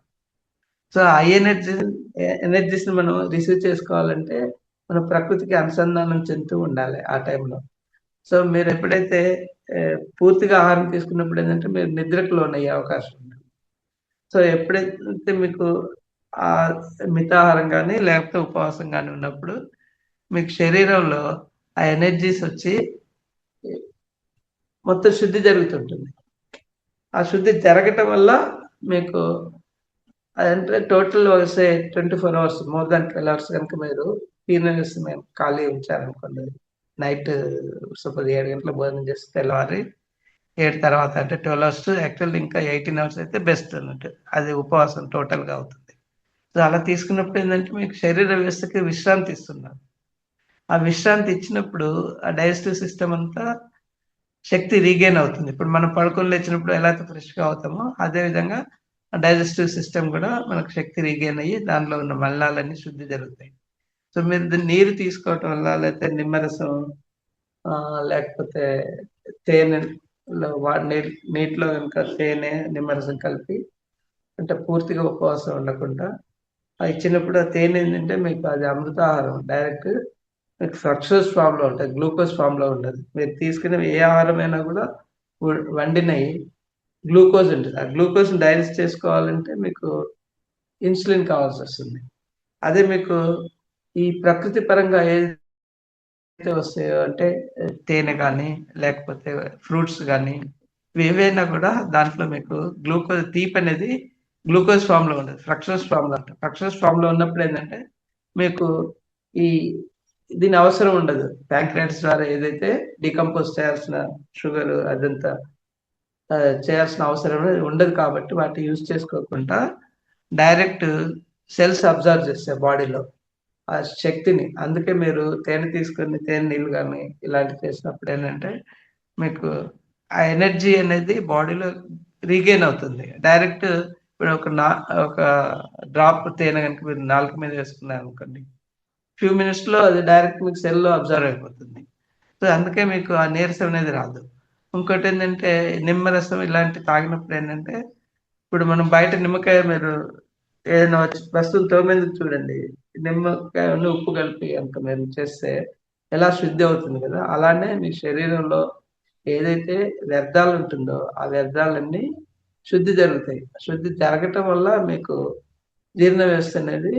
సో, హై ఎనర్జీస్‌ని మనం రిసీవ్ చేసుకోవాలంటే మనం ప్రకృతికి అనుసంధానం చెందుతూ ఉండాలి ఆ టైంలో. సో, మీరెప్పుడైతే పూర్తిగా ఆహారం తీసుకున్నప్పుడు ఏందంటే మీరు నిద్రకు లోనయ్యే అవకాశం ఉంది. సో, ఎప్పుడైతే మీకు ఆహ్, మితాహారం గాని, లేకపోతే ఉపవాసం గాని ఉన్నప్పుడు మీకు శరీరంలో ఆ ఎనర్జీస్ వచ్చి మొత్తం శుద్ధి జరుగుతుంటుంది. ఆ శుద్ధి జరగటం వల్ల మీకు అదంటే టోటల్ సే 24 అవర్స్ మోర్ దాన్ 12 అవర్స్ గనుక మీరు తినేసి మేము ఖాళీ ఉంచారనుకోండి. నైట్ సపోజ్ 7 గంటలకు భోజనం చేసి తెల్లవారి 7 తర్వాత అంటే 12 అవర్స్ యాక్చువల్లీ ఇంకా 18 అవర్స్ అయితే బెస్ట్ అన్నట్టు. అది ఉపవాసం టోటల్‌గా అవుతుంది. సో, అలా తీసుకున్నప్పుడు ఏందంటే మీకు శరీర వ్యవస్థకి విశ్రాంతి ఇస్తున్నారు. ఆ విశ్రాంతి ఇచ్చినప్పుడు ఆ డైజెస్టివ్ సిస్టమ్ అంతా శక్తి రీగెయిన్ అవుతుంది. ఇప్పుడు మనం పడుకొని లేచినప్పుడు ఎలా అయితే ఫ్రెష్‌గా అవుతామో, అదే విధంగా డైజెస్టివ్ సిస్టమ్ కూడా మనకు శక్తి రీగెయిన్ అయ్యి దానిలో ఉన్న మలినాలన్నీ శుద్ధి జరుగుతాయి. సో, మీరు నీరు తీసుకోవటం వల్ల లేకపోతే నిమ్మరసం లేకపోతే తేనెలో నీటిలో గనుక తేనె, నిమ్మరసం కలిపి అంటే పూర్తిగా ఉపవాసం ఉండకుండా ఇచ్చినప్పుడు ఆ తేనె ఏంటంటే మీకు అది అమృతాహారం. డైరెక్ట్ మీకు ఫ్రక్టోజ్ ఫార్మ్‌లో ఉంటది. గ్లూకోజ్ ఫార్మ్‌లో ఉండదు. మీరు తీసుకునే ఏ ఆహారమైనా కూడా వండినయి గ్లూకోజ్ ఉంటది. ఆ గ్లూకోజ్‌ని డైజెస్ట్ చేసుకోవాలంటే మీకు ఇన్సులిన్ కావాల్సొస్తుంది. అదే మీకు ఈ ప్రకృతి పరంగా ఏదైతే వస్తాయో అంటే తేనె గాని, లేకపోతే ఫ్రూట్స్ గాని, ఇవేవైనా కూడా దాంట్లో మీకు గ్లూకోజ్ తీపనేది గ్లూకోజ్ ఫార్మ్‌లో ఉండదు. ఫ్రక్టోజ్ ఫార్మ్‌లో ఉంటది. ఫ్రక్టోజ్ ఫార్మ్‌లో ఉన్నప్పుడేంటంటే మీకు ఈ దీని అవసరం ఉండదు. ప్యాంక్రియాటిస్ ద్వారా ఏదైతే డీకంపోజ్ చేయాల్సిన షుగర్ అదంతా చేయాల్సిన అవసరం ఉండదు కాబట్టి వాటిని యూజ్ చేసుకోకుండా డైరెక్ట్ సెల్స్ అబ్జర్వ్ చేస్తాయి బాడీలో ఆ శక్తిని. అందుకే మీరు తేనె తీసుకొని తేనె నీళ్ళు గాని ఇలాంటివి చేసినప్పుడు ఏంటంటే మీకు ఆ ఎనర్జీ అనేది బాడీలో రీగెయిన్ అవుతుంది. డైరెక్ట్ ఇప్పుడు ఒక డ్రాప్ తేనె గనుక మీరు నాలుక మీద వేసుకున్నారనుకోండి. ఫ్యూ మినిట్స్‌లో అది డైరెక్ట్ మీకు సెల్‌లో అబ్జర్వ్ అయిపోతుంది. సో, అందుకే మీకు ఆ నీరసం అనేది రాదు. ఇంకోటేంటంటే నిమ్మరసం ఇలాంటివి తాగినప్పుడేంటంటే, ఇప్పుడు మనం బయట నిమ్మకాయ మీరు ఏదైనా వస్తువుని తోమేందుకు చూడండి. నిమ్మకాయను ఉప్పు కలిపి గనుక మీరు చేస్తే ఎలా శుద్ధి అవుతుంది కదా! అలానే మీ శరీరంలో ఏదైతే వ్యర్థాలుంటుందో, ఆ వ్యర్థాలన్నీ శుద్ధి జరుగుతాయి. శుద్ధి జరగటం వల్ల మీకు జీర్ణ వ్యవస్థ అనేది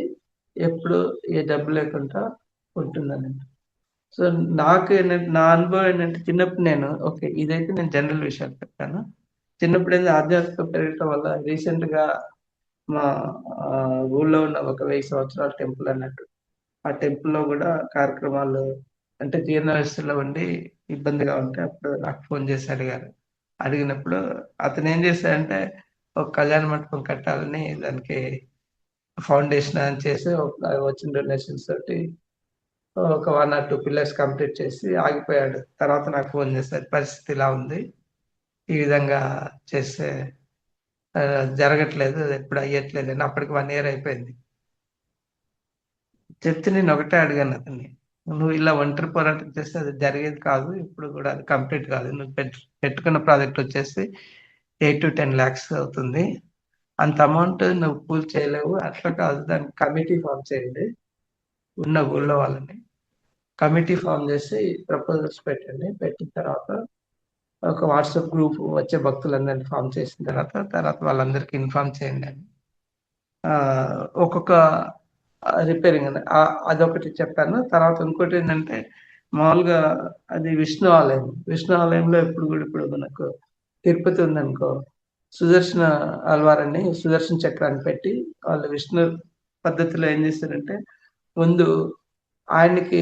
ఎప్పుడు ఏ జబ్బు లేకుండా ఉంటుందనండి. సో, నా అనుభవం ఏంటంటే చిన్నప్పుడు నేను ఓకే. ఇదైతే నేను జనరల్ విషయాలు చెప్పాను. చిన్నప్పుడేంది ఆధ్యాత్మికత పెరగటం వల్ల రీసెంట్‌గా మా ఊళ్ళో ఉన్న ఒక 1000 సంవత్సరాల టెంపుల్ అన్నట్టు. ఆ టెంపుల్‌లో గూడా కార్యక్రమాలు అంటే జీర్ణ వ్యవస్థలో ఉండి ఇబ్బందిగా ఉంటే అప్పుడు నాకు ఫోన్ చేసి అడిగారు. అడిగినప్పుడు అతనేం చేశాడంటే ఒక కళ్యాణ మండపం కట్టాలని దానికి ఫౌండేషన్ అని చేసి వచ్చిన డొనేషన్స్ తోటి ఒక 1 ఆర్ 2 పిల్లర్స్ కంప్లీట్ చేసి ఆగిపోయాడు. తర్వాత నాకు ఫోన్ చేశారు. పరిస్థితి ఇలా ఉంది. ఈ విధంగా చేస్తే జరగట్లేదు. ఎప్పుడు అయ్యట్లేదని. అప్పటికి 1 ఇయర్ అయిపోయింది. చెప్తే నేను ఒకటే అడిగాను అతన్ని. "నువ్వు ఇలా ఒంటరి పోరాటం చేస్తే అది జరిగేది కాదు. ఇప్పుడు కూడా అది కంప్లీట్ కాదు. నువ్వు పెట్టుకున్న ప్రాజెక్ట్ వచ్చేసి 8-10 లాక్స్ అవుతుంది. అంత అమౌంట్ నువ్వు పూల్ చేయలేవు. అట్లా కాదు దానికి కమిటీ ఫార్మ్ చేయండి. ఉన్న ఊళ్ళో వాళ్ళని. కమిటీ ఫార్మ్ చేసి ప్రపోజల్స్ పెట్టండి. పెట్టిన తర్వాత ఒక వాట్సాప్ గ్రూప్ వచ్చే భక్తులందరిని ఫార్మ్ చేసిన తర్వాత వాళ్ళందరికీ ఇన్ఫార్మ్ చేయండి అని. ఒక్కొక్క రిపేరింగ్ అని అదొకటి చెప్పాను. తర్వాత ఇంకోటేంటంటే మామూలుగా అది విష్ణు ఆలయం. విష్ణు ఆలయంలో ఇప్పుడు మనకు తిరుపతి ఉందనుకో, సుదర్శన ఆళ్వార్ అని సుదర్శన చక్రాన్ని పెట్టి వాళ్ళు విష్ణు పద్ధతిలో ఏం చేశారంటే ముందు ఆయనకి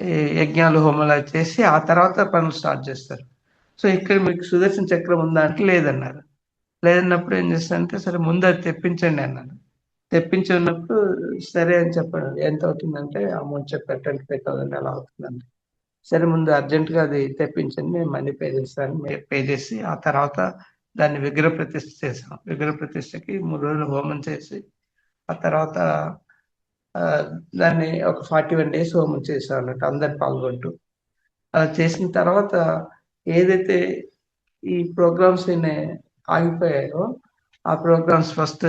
ఈ యజ్ఞాలు, హోమాలు అవి చేసి ఆ తర్వాత పనులు స్టార్ట్ చేస్తారు. సో, ఇక్కడ మీకు సుదర్శన చక్రం ఉందా అంటే లేదన్నారు. లేదన్నప్పుడు ఏం చేశానంటే సరే ముందు అది తెప్పించండి అన్నాను. తెప్పించి ఉన్నప్పుడు సరే అని చెప్పాడు. ఎంతవుతుందంటే అమౌంట్ చెప్పారు. 25,000 అలా అవుతుందండి. సరే ముందు అర్జెంట్‌గా అది తెప్పించండి. నేను మనీ పే చేస్తాను. పే చేసి ఆ తర్వాత దాన్ని విగ్రహ ప్రతిష్ఠ చేసాం. విగ్రహ ప్రతిష్ఠకి 3 రోజులు హోమం చేసి, ఆ తర్వాత ఆహ్, దాన్ని ఒక 41 డేస్ హోమం చేశామన్నట్టు అందరూ పాల్గొంటూ. అలా చేసిన తర్వాత ఏదైతే ఈ ప్రోగ్రామ్స్ ఆగిపోయాయో, ఆ ప్రోగ్రామ్స్ ఫస్ట్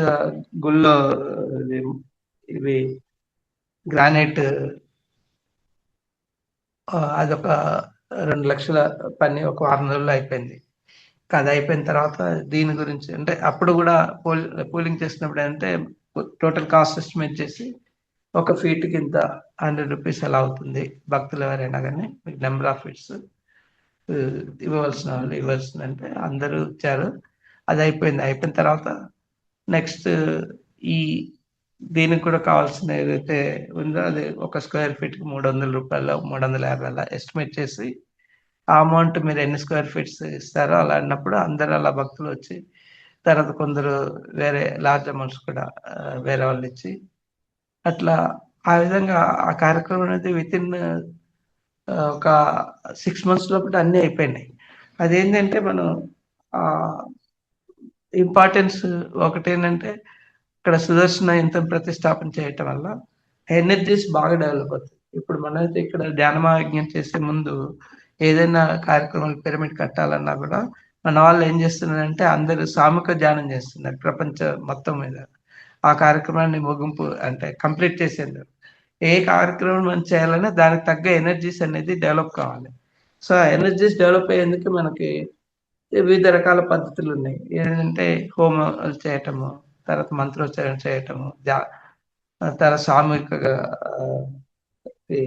గుళ్ళో ఇది ఇవి గ్రానైట్ అదొక 2,00,000 పని ఒక వారం రోజుల్లో అయిపోయింది. అది అయిపోయిన తర్వాత దీని గురించి అంటే అప్పుడు గూడా పూలింగ్ చేసినప్పుడు అంటే టోటల్ కాస్ట్ ఎస్టిమేట్ చేసి ఒక ఫీట్‌కి ఇంత ₹100 అలా అవుతుంది. భక్తులు ఎవరైనా గాని నంబర్ ఆఫ్ ఫీట్స్ ఇవ్వవలసిన వాళ్ళు ఇవ్వాల్సిందంటే అందరూ ఇచ్చారు. అది అయిపోయింది. అయిపోయిన తర్వాత నెక్స్ట్ ఈ దీనికి కూడా కావాల్సిన ఏదైతే ఉందో అది ఒక స్క్వేర్ ఫీట్‌కి ₹300 350 అలా ఎస్టిమేట్ చేసి, ఆ అమౌంట్ మీరు ఎన్ని స్క్వేర్ ఫీట్స్ ఇస్తారో అలా అన్నప్పుడు అందరూ అలా భక్తులొచ్చి, తర్వాత కొందరు వేరే లార్జ్ అమౌంట్స్ కూడా వేరే వాళ్ళిచ్చి, అట్లా ఆ విధంగా ఆ కార్యక్రమం అనేది వితిన్ ఒక 6 మంత్స్ లోపల అన్నీ అయిపోయినాయి. అదేంటంటే మనం ఆహ్, ఇంపార్టెన్స్ ఒకటేంటంటే ఇక్కడ సుదర్శన యంత్రం ప్రతిష్టాపన చేయటం వల్ల ఎనర్జీస్ బాగా డెవలప్ అవుతాయి. ఇప్పుడు మనమైతే ఇక్కడ ధ్యానమయజ్ఞం చేసే ముందు ఏదైనా కార్యక్రమాలు పిరమిడ్ కట్టాలన్నా గూడా మన వాళ్ళు ఏం చేస్తున్నారంటే అందరూ సామూహిక ధ్యానం చేస్తున్నారు ప్రపంచం మొత్తం మీద. ఆ కార్యక్రమాన్ని ముగింపు అంటే కంప్లీట్ చేసేందుకు. ఏ కార్యక్రమం మనం చేయాలన్నా దానికి తగ్గ ఎనర్జీస్ అనేది డెవలప్ కావాలి. సో, ఆ ఎనర్జీస్ డెవలప్ అయ్యేందుకు మనకి వివిధ రకాల పద్ధతులున్నాయి. ఏంటంటే హోమాలు చేయటము, తర్వాత మంత్రోచ్చారణ చేయటము, తర్వాత సామూహికంగా ఆహ్, ఈ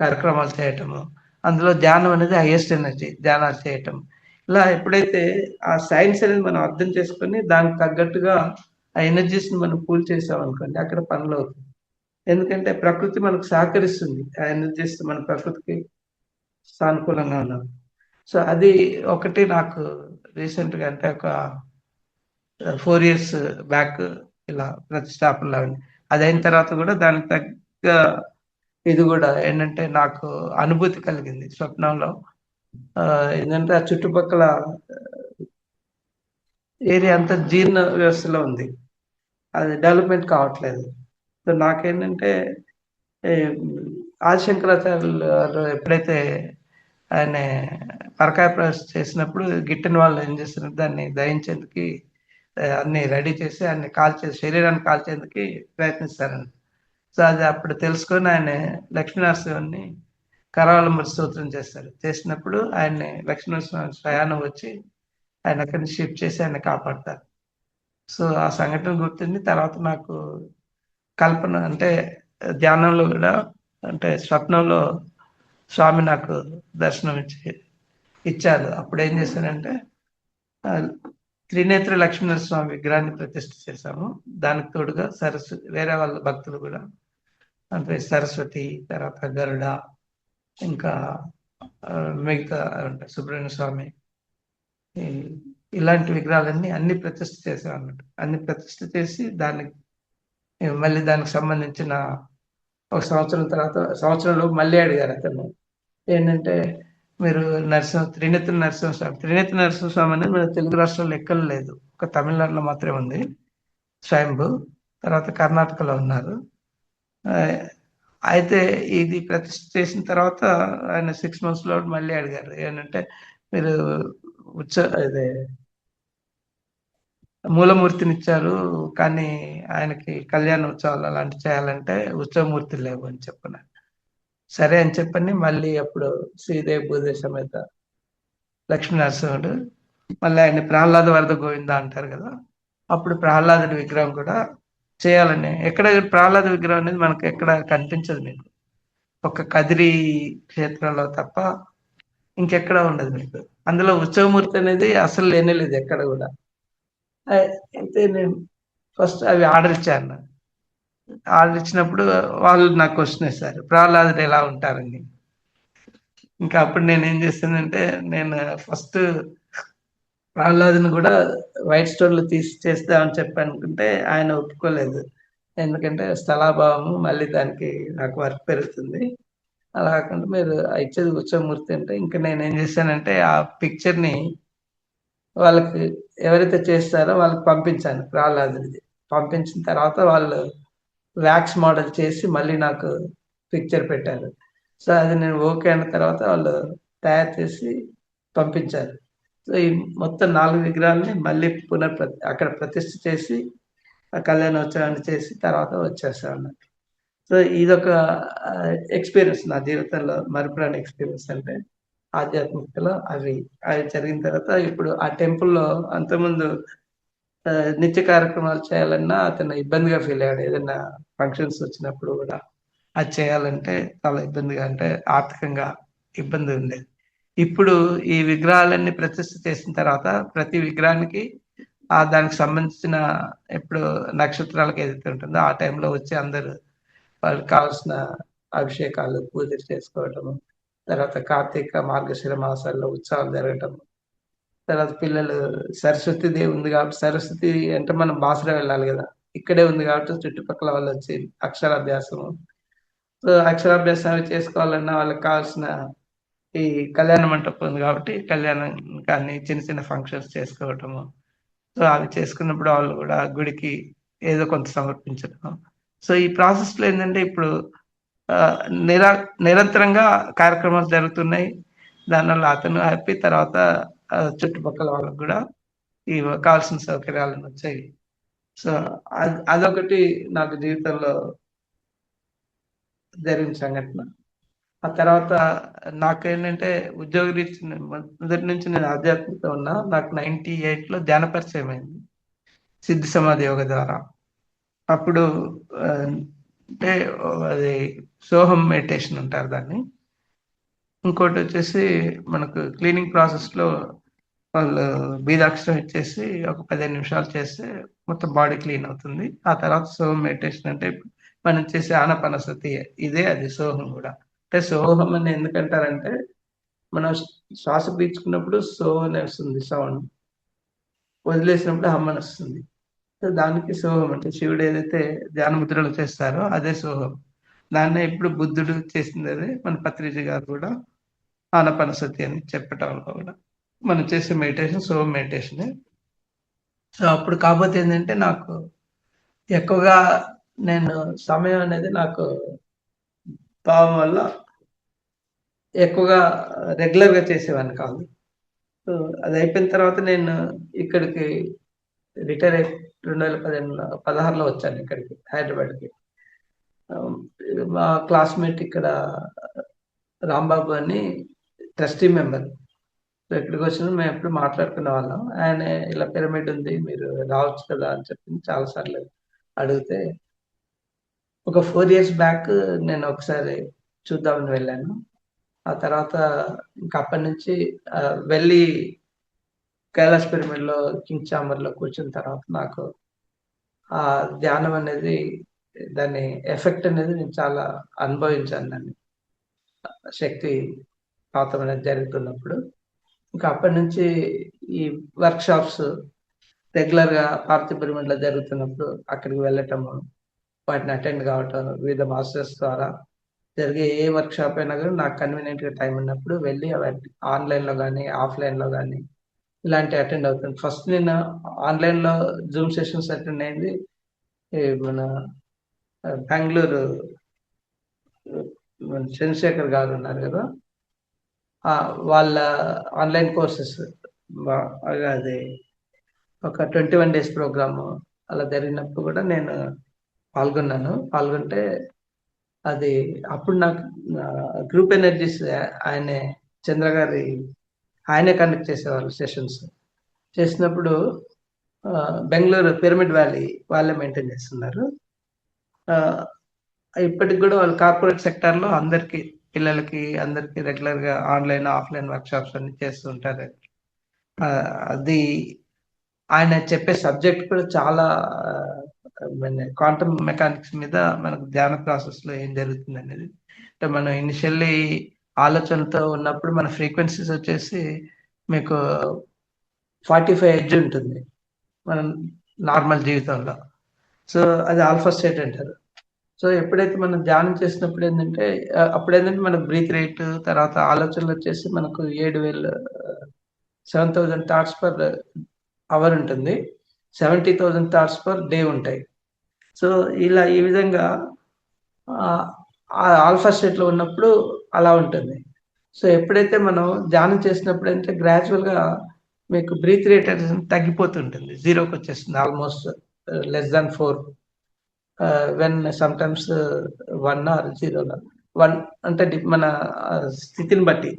కార్యక్రమాలు చేయటము. అందులో ధ్యానం అనేది హైయెస్ట్ ఎనర్జీ. ధ్యానాలు చేయటం. ఇలా ఎప్పుడైతే ఆ సైన్స్ అనేది మనం అర్థం చేసుకొని దానికి తగ్గట్టుగా ఆ ఎనర్జీస్‌ని మనం పూల్ చేసామనుకోండి అక్కడ పనులవుతాయి. ఎందుకంటే ప్రకృతి మనకు సహకరిస్తుంది. ఆ ఎనర్జీస్ మన ప్రకృతికి సానుకూలంగా ఉన్నవి. సో, అది ఒకటి నాకు రీసెంట్‌గా అంటే ఒక 4 ఇయర్స్ బ్యాక్ ఇలా ప్రతిష్టాపనలవన్నీ. అదయిన తర్వాత గూడా దానికి తగ్గ ఇది గూడా ఏంటంటే నాకు అనుభూతి కలిగింది స్వప్నంలో. ఏందంటే ఆ చుట్టుపక్కల ఏరియా అంతా జీర్ణ వ్యవస్థలో ఉంది. అది డెవలప్‌మెంట్ కావట్లేదు. సో, నాకేంటంటే ఈ ఆదిశంకరాచార్యులు గారు ఎప్పుడైతే ఆయన పరకాయ ప్రవేశం చేసినప్పుడు గిట్టని వాళ్ళు ఏం చేస్తారంటే దాన్ని దహించేందుకు అన్నీ రెడీ చేసి ఆయన్ని శరీరాన్ని కాల్చేందుకు ప్రయత్నిస్తారండి. సో, అది అప్పుడు తెలుసుకొని ఆయన లక్ష్మీనరసింహుడిని కరావలంబన స్తోత్రం చేస్తారు. చేసినప్పుడు ఆయన్ని లక్ష్మీనరసింహ స్వయాన వచ్చి ఆయన అక్కడి నుంచి షిఫ్ట్ చేసి ఆయన్ని కాపాడతారు. సో, ఆ సంఘటన గుర్తుండి తర్వాత నాకు కల్పన అంటే ధ్యానంలో గూడా అంటే స్వప్నంలో స్వామి నాకు దర్శనం ఇచ్చారు. అప్పుడేం చేశానంటే ఆహ్, త్రినేత్ర లక్ష్మీనరస్వామి విగ్రహాన్ని ప్రతిష్ఠ చేశాము. దానికి తోడుగా వేరే వాళ్ళ భక్తులు గూడా అంటే సరస్వతి, తర్వాత గరుడ, ఇంకా మిగతా అంటే సుబ్రహ్మణ్య స్వామి, ఈ ఇలాంటి విగ్రహాలన్నీ అన్ని ప్రతిష్ఠ చేశాం అన్నట్టు. అన్ని ప్రతిష్ఠ చేసి మళ్ళీ దానికి సంబంధించిన ఒక సంవత్సరం తర్వాత సంవత్సరంలో మళ్ళీ అడిగారు అతను. ఏంటంటే మీరు త్రినేత్ర నరసింహస్వామి అనేది మన తెలుగు రాష్ట్రాల్లో ఎక్కడ లేదు. ఒక తమిళనాడులో మాత్రమే ఉంది స్వయంభూ. తర్వాత కర్ణాటకలో ఉన్నారు. అయితే ఇది ప్రతిష్ఠ చేసిన తర్వాత ఆయన 6 మంత్స్‌లో మళ్ళీ అడిగారు. ఏంటంటే మీరు ఉత్స అదే మూలమూర్తినిచ్చారు. కానీ ఆయనకి కళ్యాణ ఉత్సవాలు అలాంటివి చేయాలంటే ఉత్సవమూర్తులు లేవు అని చెప్పన్నారు. సరే అని చెప్పని మళ్ళీ అప్పుడు శ్రీదేవి భూదేవి సమేత లక్ష్మీనరసింహుడు, మళ్ళీ ఆయన ప్రహ్లాద వరద గోవింద అంటారు కదా! అప్పుడు ప్రహ్లాదుడి విగ్రహం కూడా చేయాలని, ఎక్కడ ప్రహ్లాద విగ్రహం అనేది మనకు ఎక్కడ కనిపించదు మీకు. ఒక కదిరి క్షేత్రంలో తప్ప ఇంకెక్కడ ఉండదు మీకు. అందులో ఉత్సవమూర్తి అనేది అసలు లేనే లేదు ఎక్కడ కూడా. అయితే నేను ఫస్ట్ అవి ఆర్డర్ ఇచ్చాను. ఆర్డర్ ఇచ్చినప్పుడు వాళ్ళు నాకు క్వశ్చన్ వేశారు, ప్రహ్లాదుడు ఎలా ఉంటారని. ఇంకా అప్పుడు నేను ఏం చేశానంటే, నేను ఫస్ట్ ప్రహ్లాదుని కూడా వైట్ స్టోన్ లో తీసి చేస్తామని చెప్పి అనుకుంటే ఆయన ఒప్పుకోలేదు. ఎందుకంటే స్థలాభావము, మళ్ళీ దానికి నాకు వర్క్ పెరుగుతుంది. అలా కాకుండా మీరు ఇచ్చేది ఉత్సవమూర్తి అంటే, ఇంకా నేను ఏం చేశానంటే ఆ పిక్చర్ ని వాళ్ళకి ఎవరైతే చేస్తారో వాళ్ళకి పంపించాను ప్రహ్లాదుడిది. పంపించిన తర్వాత వాళ్ళు వ్యాక్స్ మోడల్ చేసి మళ్ళీ నాకు పిక్చర్ పెట్టారు. సో అది నేను ఓకే అన్న తర్వాత వాళ్ళు తయారు చేసి పంపించారు. సో ఈ మొత్తం 4 విగ్రహాలని మళ్ళీ అక్కడ ప్రతిష్ఠ చేసి ఆ కళ్యాణోత్సవాన్ని చేసి తర్వాత వచ్చేసామన్నట్టు. సో ఇదొక ఎక్స్‌పీరియన్స్ నా జీవితంలో మరపురాని ఎక్స్‌పీరియన్స్ అంటే ఆధ్యాత్మికతలో అవి జరిగిన తర్వాత ఇప్పుడు ఆ టెంపుల్‌లో అంతకుముందు నిత్య కార్యక్రమాలు చేయాలన్నా అతను ఇబ్బందిగా ఫీల్ అయ్యాడు. ఏదైనా ఫంక్షన్స్ వచ్చినప్పుడు గూడా అది చేయాలంటే చాలా ఇబ్బందిగా, అంటే ఆర్థికంగా ఇబ్బంది ఉండేది. ఇప్పుడు ఈ విగ్రహాలన్నీ ప్రతిష్ఠ చేసిన తర్వాత ప్రతి విగ్రహానికి దానికి సంబంధించిన ఇప్పుడు నక్షత్రాలకు ఏదైతే ఉంటుందో ఆ టైంలో వచ్చి అందరూ వాళ్ళకి కావాల్సిన అభిషేకాలు, పూజలు చేసుకోవటము. తర్వాత కార్తీక, మార్గశిర మాసాల్లో ఉత్సవాలు జరగటం. తర్వాత పిల్లలు సరస్వతి దేవి ఉంది కాబట్టి సరస్వతి అంటే మనం బాసర వెళ్ళాలి గదా! ఇక్కడే ఉంది కాబట్టి చుట్టుపక్కల వాళ్ళొచ్చి అక్షరాభ్యాసము. సో, అక్షరాభ్యాసం అవి చేసుకోవాలన్నా వాళ్ళకి కావాల్సిన ఈ కళ్యాణ మంటపం ఉంది కాబట్టి కళ్యాణం కానీ చిన్న చిన్న ఫంక్షన్స్ చేసుకోవటము. సో, అవి చేసుకున్నప్పుడు వాళ్ళు గూడా గుడికి ఏదో కొంత సమర్పించడం. సో, ఈ ప్రాసెస్‌లో ఏందంటే ఇప్పుడు ఆహ్, నిర నిరంతరంగా కార్యక్రమాలు జరుగుతున్నాయి. దానివల్ల అతను హ్యాపీ. తర్వాత చుట్టుపక్కల వాళ్ళకి గూడా కావాల్సిన సౌకర్యాలన్నొచ్చాయి. సో, అదొకటి నాకు జీవితంలో జరిగిన సంఘటన. ఆ తర్వాత నాకేంటంటే ఉద్యోగరీత్యా మొదటి నుంచి నేను ఆధ్యాత్మికత ఉన్నా. నాకు 98లో ధ్యాన పరిచయమైంది. సిద్ధి సమాధి యోగ ద్వారా. అప్పుడు అంటే అది సోహం మెడిటేషన్ అంటారు దాన్ని. ఇంకోటొచ్చేసి మనకు క్లీనింగ్ ప్రాసెస్‌లో వాళ్ళు బీజాక్షరం ఇచ్చేసి ఒక 15 నిమిషాలు చేస్తే మొత్తం బాడీ క్లీన్ అవుతుంది. ఆ తర్వాత సోహం మెడిటేషన్ అంటే మనం చేసే ఆనాపానసతి ఇదే అది సోహం గూడా. అంటే సోహం అని ఎందుకంటారంటే మనం శ్వాస పీల్చుకున్నప్పుడు సో అని వస్తుంది సౌండ్. వదిలేసినప్పుడు హమ్ అని వస్తుంది. సో, దానికి సోహం అంటే శివుడు ఏదైతే ధ్యాన ముద్రలు చేస్తారో అదే సోహం. దాన్నే ఇప్పుడు బుద్ధుడు చేసిందదే మన పత్రిజీ గారు కూడా ఆనాపానసతి అని చెప్పటం వల్ల కూడా మనం చేసే మెడిటేషన్ సోహం మెడిటేషనే. సో, అప్పుడు కాపోతే ఏందంటే నాకు ఎక్కువగా నేను సమయం అనేది నాకు భావం వల్ల ఎక్కువగా రెగ్యులర్‌గా చేసేవాడిని కాదు. సో, అదయిపోయిన తర్వాత నేను ఇక్కడికి రిటైర్ అయి 2015లో 16లో వచ్చాను ఇక్కడికి హైదరాబాద్‌కి. ఆహ్, మా క్లాస్‌మేట్ ఇక్కడ రాంబాబు అని ట్రస్టీ మెంబర్. సో, ఇక్కడికొచ్చినా మేమెప్పుడు మాట్లాడుకునేవాళ్ళం. ఆయన ఇలా పిరమిడ్ ఉంది. మీరు రావచ్చు కదా! అని చెప్పి చాలా సార్లు అడిగితే, ఒక 4 ఇయర్స్ బ్యాక్ నేను ఒకసారి చూద్దామని వెళ్ళాను. ఆ తర్వాత ఇంక అప్పటినుంచి వెళ్ళి కైలాష్ పిరమిడ్‌లో కింగ్ చాంబర్‌లో కూర్చున్న తర్వాత నాకు ధ్యానం అనేది దాని ఎఫెక్ట్ అనేది నేను చాలా అనుభవించాను దాన్ని. శక్తి పాతం అనేది జరుగుతున్నప్పుడు. ఇంకా అప్పటి నుంచి ఈ వర్క్షాప్స్ రెగ్యులర్‌గా పార్థివ పిరమిడ్‌లో జరుగుతున్నప్పుడు అక్కడికి వెళ్ళటము, వాటిని అటెండ్ కావటం, వివిధ మాస్టర్స్ ద్వారా జరిగే ఏ వర్క్షాప్ అయినా గాని నాకు కన్వీనియంట్‌గా టైం ఉన్నప్పుడు వెళ్ళి అవన్నీ ఆన్‌లైన్‌లో గాని, ఆఫ్‌లైన్‌లో గాని ఇలాంటివి అటెండ్ అవుతాను. ఫస్ట్ నేను ఆన్‌లైన్‌లో జూమ్ సెషన్స్ అటెండ్ అయింది. మన బెంగుళూరు మన చంద్రశేఖర్ గారు ఉన్నారు గదా! వాళ్ళ ఆన్‌లైన్ కోర్సెస్ వ అది ఒక 21 డేస్ ప్రోగ్రామ్ అలా జరిగినప్పుడు గూడా నేను పాల్గొన్నాను. పాల్గొంటే అది అప్పుడు నాకు గ్రూప్ ఎనర్జీస్ ఆయనే చంద్ర గారి ఆయనే కండక్ట్ చేసేవాళ్ళు సెషన్స్. చేసినప్పుడు బెంగుళూరు పిరమిడ్ వ్యాలీ వాళ్ళే మెయింటైన్ చేస్తున్నారు. ఆహ్, ఇప్పటికి గూడా వాళ్ళు కార్పొరేట్ సెక్టార్‌లో అందరికి పిల్లలకి అందరికి రెగ్యులర్‌గా ఆన్‌లైన్, ఆఫ్‌లైన్ వర్క్‌షాప్స్ అన్నీ చేస్తూ ఉంటారు. అది ఆయన చెప్పే సబ్జెక్ట్ కూడా చాలా మన క్వాంటమ్ మెకానిక్స్ మీద మనకు ధ్యాన ప్రాసెస్‌లో ఏం జరుగుతుందనేది. అంటే మనం ఇనిషియల్లీ ఆలోచనలతో ఉన్నప్పుడు మన ఫ్రీక్వెన్సీస్ వచ్చేసి మీకు 45 హెర్ట్జ్ ఉంటుంది. మనం నార్మల్ జీవితంలో. సో, అది ఆల్ఫా స్టేట్ అంటారు. సో, ఎప్పుడైతే మనం ధ్యానం చేసినప్పుడు ఏందంటే అప్పుడేంటంటే మన బ్రీత్ రేట్ తర్వాత ఆలోచనలొచ్చేసి మనకు 7,000 థాట్స్ పర్ అవర్ ఉంటుంది. 70,000 థాట్స్ పర్ డే ఉంటాయి. సో, ఇలా ఈ విధంగా ఆహ్, ఆ ఆల్ఫా స్టేట్‌లో ఉన్నప్పుడు అలా ఉంటుంది. సో, ఎప్పుడైతే మనం ధ్యానం చేసినప్పుడంటే గ్రాడ్యువల్‌గా మీకు బ్రీత్ రేట్ అనేది తగ్గిపోతుంటుంది. జీరోకొచ్చేస్తుంది almost less than 4 when sometimes 1 or 0 1 అంటే మన స్థితిని బట్టి.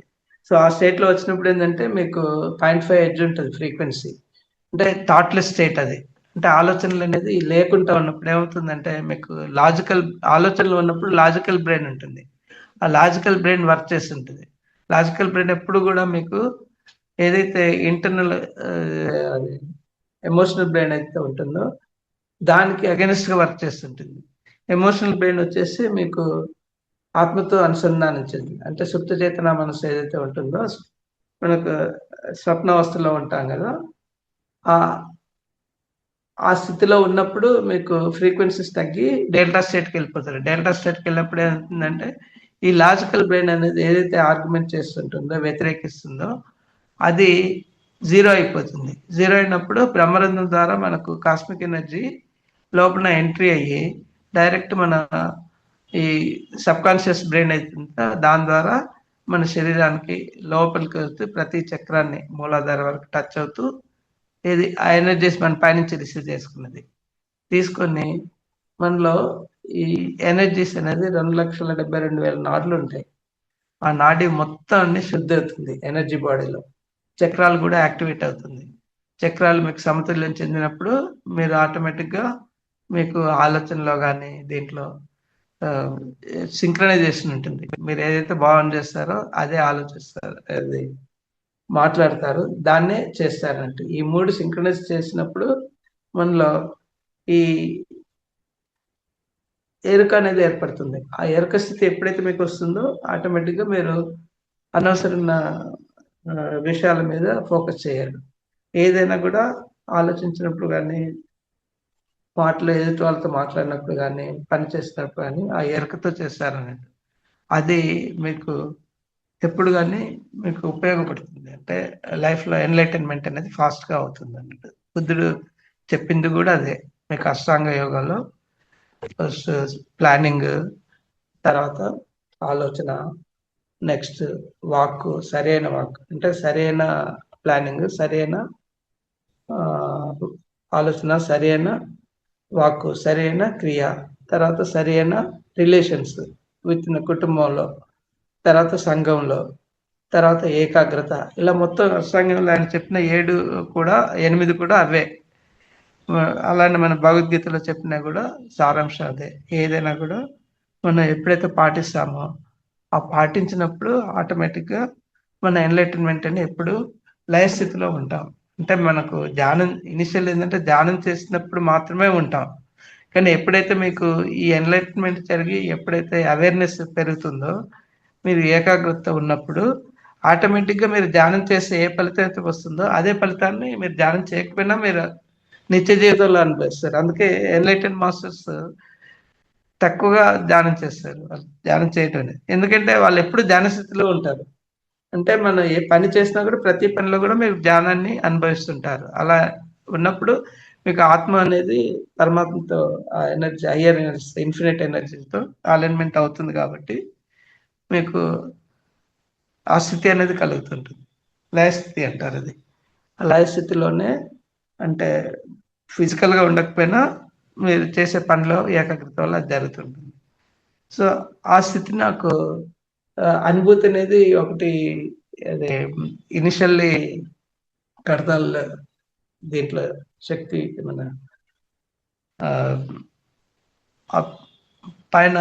సో, ఆ స్టేట్‌లో వచ్చినప్పుడు ఏందంటే మీకు 0.5 హెర్ట్జ్ ఉంటది ఫ్రీక్వెన్సీ. అంటే థాట్‌లెస్ స్టేట్ అది. అంటే ఆలోచనలనేది లేకుండా ఉన్నప్పుడు ఏమవుతుందంటే మీకు లాజికల్ ఆలోచనలు ఉన్నప్పుడు లాజికల్ బ్రెయిన్ ఉంటుంది. ఆ లాజికల్ బ్రెయిన్ వర్క్ చేస్తుంటది. లాజికల్ బ్రెయిన్ ఎప్పుడు గూడా మీకు ఏదైతే ఇంటర్నల్ అది ఎమోషనల్ బ్రెయిన్ అయితే ఉంటుందో దానికి అగైనెస్ట్‌గా వర్క్ చేస్తుంటుంది. ఎమోషనల్ బ్రెయిన్ వచ్చేసి మీకు ఆత్మతో అనుసంధానించింది. అంటే సుప్త చేతన మనస్సు ఏదైతే ఉంటుందో మనకు స్వప్నావస్థలో ఉంటాం గదా! ఆహ్, ఆ స్థితిలో ఉన్నప్పుడు మీకు ఫ్రీక్వెన్సీస్ తగ్గి డెల్టా స్టేట్‌కెళ్ళిపోతారు. డెల్టా స్టేట్‌కెళ్ళినప్పుడు ఏమవుతుందంటే, ఈ లాజికల్ బ్రెయిన్ అనేది ఏదైతే ఆర్గ్యుమెంట్ చేస్తుంటుందో, వ్యతిరేకిస్తుందో అది జీరో అయిపోతుంది. జీరో అయినప్పుడు బ్రహ్మరంధ్రం ద్వారా మనకు కాస్మిక్ ఎనర్జీ లోపల ఎంట్రీ అయ్యి, డైరెక్ట్ మన ఈ సబ్‌కాన్షియస్ బ్రెయిన్ అయితుందో దాని ద్వారా మన శరీరానికి లోపలికి వెళ్తూ ప్రతి చక్రాన్ని మూలాధారం వరకు టచ్ అవుతూ ఏది ఆ ఎనర్జీస్ మన పైనుంచి రిసీవ్ చేసుకున్నది. తీసుకొని మనలో ఈ ఎనర్జీస్ అనేది 2,72,000 నాడులుంటాయి. ఆ నాడి మొత్తం అన్ని శుద్ధి అవుతుంది ఎనర్జీ బాడీలో. చక్రాలు గూడా యాక్టివేట్ అవుతుంది. చక్రాలు మీకు సమతుల్యం చెందినప్పుడు మీరు ఆటోమేటిక్‌గా మీకు ఆలోచనలో గాని, దీంట్లో ఆహ్, సింక్రనైజేషన్ ఉంటుంది. మీరు ఏదైతే భావన చేస్తారో అదే ఆలోచిస్తారు. అది మాట్లాడతారు. దాన్నే చేస్తారంట. ఈ 3 సింక్రనైజ్ చేసినప్పుడు మనలో ఈ ఎరుక అనేది ఏర్పడుతుంది. ఆ ఎరుక స్థితి ఎప్పుడైతే మీకొస్తుందో ఆటోమేటిక్‌గా మీరు అనవసరమైన విషయాల మీద ఫోకస్ చేయరు. ఏదైనా కూడా ఆలోచించినప్పుడు గాని, మాటలు ఎదుటి వాళ్ళతో మాట్లాడినప్పుడు గాని, పని చేసినప్పుడు గాని, ఆ ఎరుకతో చేస్తారన్నట్టు. అది మీకు ఎప్పుడు గాని మీకు ఉపయోగపడుతుంది. అంటే లైఫ్‌లో ఎన్‌లైటన్‌మెంట్ అనేది ఫాస్ట్‌గా అవుతుందన్నట్టు. బుద్ధుడు చెప్పింది గూడా అదే. మీకు అష్టాంగ యోగాలో ఫస్ట్ ప్లానింగ్, తర్వాత ఆలోచన, నెక్స్ట్ వాక్కు, సరైన వాక్కు. అంటే సరైన ప్లానింగ్, సరైన ఆహ్, ఆలోచన, సరైన వాక్కు, సరైన క్రియ, తర్వాత సరైన రిలేషన్స్ వితిన్ కుటుంబంలో, తర్వాత సంఘంలో, తర్వాత ఏకాగ్రత. ఇలా మొత్తం అష్టాంగంలో ఆయన చెప్పిన 7 కూడా 8 కూడా అవే. అలానే మన భగవద్గీతలో చెప్పినా గూడా సారాంశం అదే. ఏదైనా గూడా మనం ఎప్పుడైతే పాటిస్తామో, ఆ పాటించినప్పుడు ఆటోమేటిక్‌గా మన ఎన్‌లైటన్‌మెంట్ అని ఎప్పుడు లయ స్థితిలో ఉంటాం. అంటే మనకు ధ్యానం ఇనిషియల్ ఏందంటే ధ్యానం చేసినప్పుడు మాత్రమే ఉంటాం. కానీ ఎప్పుడైతే మీకు ఈ ఎన్లైట్మెంట్ జరిగి ఎప్పుడైతే అవేర్నెస్ పెరుగుతుందో, మీరు ఏకాగ్రత ఉన్నప్పుడు ఆటోమేటిక్గా మీరు ధ్యానం చేస్తే ఏ ఫలితం అయితే వస్తుందో అదే ఫలితాన్ని మీరు ధ్యానం చేయకపోయినా మీరు నిత్య జీవితంలో అనుభవిస్తారు. అందుకే ఎన్లైటెన్ మాస్టర్స్ తక్కువగా ధ్యానం చేస్తారు. ధ్యానం చేయటం అనేది. ఎందుకంటే వాళ్ళు ఎప్పుడు ధ్యాన స్థితిలో ఉంటారు. అంటే మనం ఏ పని చేసినా కూడా ప్రతి పనిలో కూడా మీరు ధ్యానాన్ని అనుభవిస్తుంటారు. అలా ఉన్నప్పుడు మీకు ఆత్మ అనేది పరమాత్మతో ఆ ఎనర్జీ, హయ్యర్ ఎనర్జీ, ఇన్ఫినిట్ ఎనర్జీతో అలైన్మెంట్ అవుతుంది కాబట్టి మీకు ఆ స్థితి అనేది కలుగుతుంటుంది. లయ స్థితి అంటారు అది. ఆ లయ స్థితిలోనే అంటే ఫిజికల్గా ఉండకపోయినా మీరు చేసే పనిలో ఏకాగ్రత వల్ల అది జరుగుతుంటుంది. సో ఆ స్థితి నాకు అనుభూతి అనేది ఒకటి అదే ఇనిషియల్లీ కడతాల్ దీంట్లో శక్తి మన పైన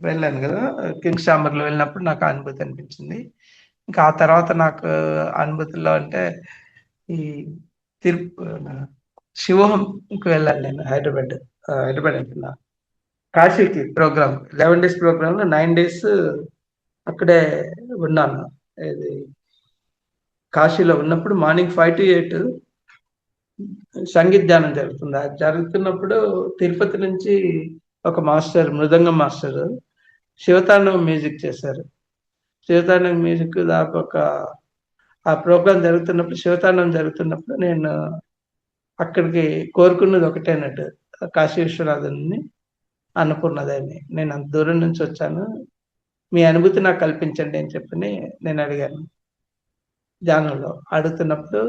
వెళ్ళాను కదా, కింగ్స్ ఛాంబర్లో వెళ్ళినప్పుడు నాకు అనుభూతి అనిపించింది. ఇంకా ఆ తర్వాత నాకు అనుభూతిలో అంటే ఈ తిరుపు శివోహంకి వెళ్ళాను నేను హైదరాబాద్ అంటున్నా, కాశీకి ప్రోగ్రామ్ 11 డేస్ ప్రోగ్రాంలో 9 డేస్ అక్కడే ఉన్నాను. ఇది కాశీలో ఉన్నప్పుడు మార్నింగ్ 5 to 8 సంగీత ధ్యానం జరుగుతుంది. అది జరుగుతున్నప్పుడు తిరుపతి నుంచి ఒక మాస్టర్, మృదంగం మాస్టర్ శివతాండవం మ్యూజిక్ చేశారు. శివతాండవం మ్యూజిక్ దాకా ఆ ప్రోగ్రామ్ జరుగుతున్నప్పుడు, శివతాండవం జరుగుతున్నప్పుడు నేను అక్కడికి కోరుకున్నది ఒకటేనట్టు, కాశీ విశ్వనాథుని, అన్నపూర్ణదేవిని. నేను అంత దూరం నుంచి వచ్చాను, మీ అనుభూతి నాకు కల్పించండి అని చెప్పని నేను అడిగాను. ధ్యానంలో అడుగుతున్నప్పుడు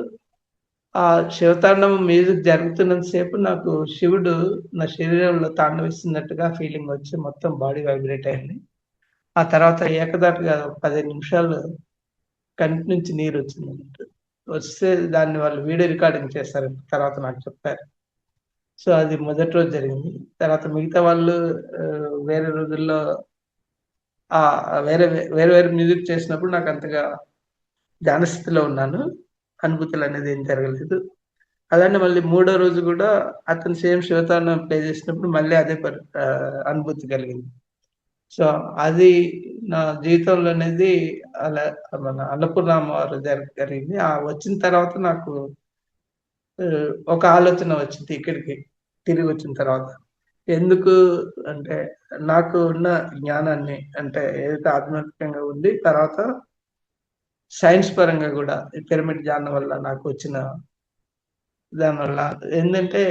ఆ శివతాండవం మ్యూజిక్ జరుగుతున్నంత సేపు నాకు శివుడు నా శరీరంలో తాండవిస్తున్నట్టుగా ఫీలింగ్ వచ్చి మొత్తం బాడీ వైబ్రేట్ అయింది. ఆ తర్వాత ఏకదాటిగా 15 నిమిషాలు కంటి నుంచి నీరు వచ్చిందన్నట్టు. వస్తే దాన్ని వాళ్ళు వీడియో రికార్డింగ్ చేశారు. తర్వాత నాకు చెప్పారు. సో అది మొదటి రోజు జరిగింది. తర్వాత మిగతా వాళ్ళు వేరే రోజుల్లో వేరే వేరే వేరే మ్యూజిక్ చేసినప్పుడు నాకు అంతగా ధ్యాన స్థితిలో ఉన్నాను. అనుభూతులు అనేది ఏం జరగలేదు. అలానే మళ్ళీ మూడో రోజు కూడా అతను సేమ్ శివతాండవం ప్లే చేసినప్పుడు మళ్ళీ అదే అనుభూతి కలిగింది. సో అది నా జీవితంలో అనేది అలా మన అన్నపూర్ణ అమ్మవారు జరిగింది. వచ్చిన తర్వాత నాకు ఒక ఆలోచన వచ్చింది ఇక్కడికి తిరిగి వచ్చిన తర్వాత. ఎందుకు అంటే నాకు ఉన్న జ్ఞానాన్ని అంటే ఏదైతే ఆధ్యాత్మికంగా ఉంది, తర్వాత సైన్స్ పరంగా కూడా ఈ పిరమిడ్ ధ్యానం వల్ల నాకు వచ్చిన దానివల్ల ఏంటంటే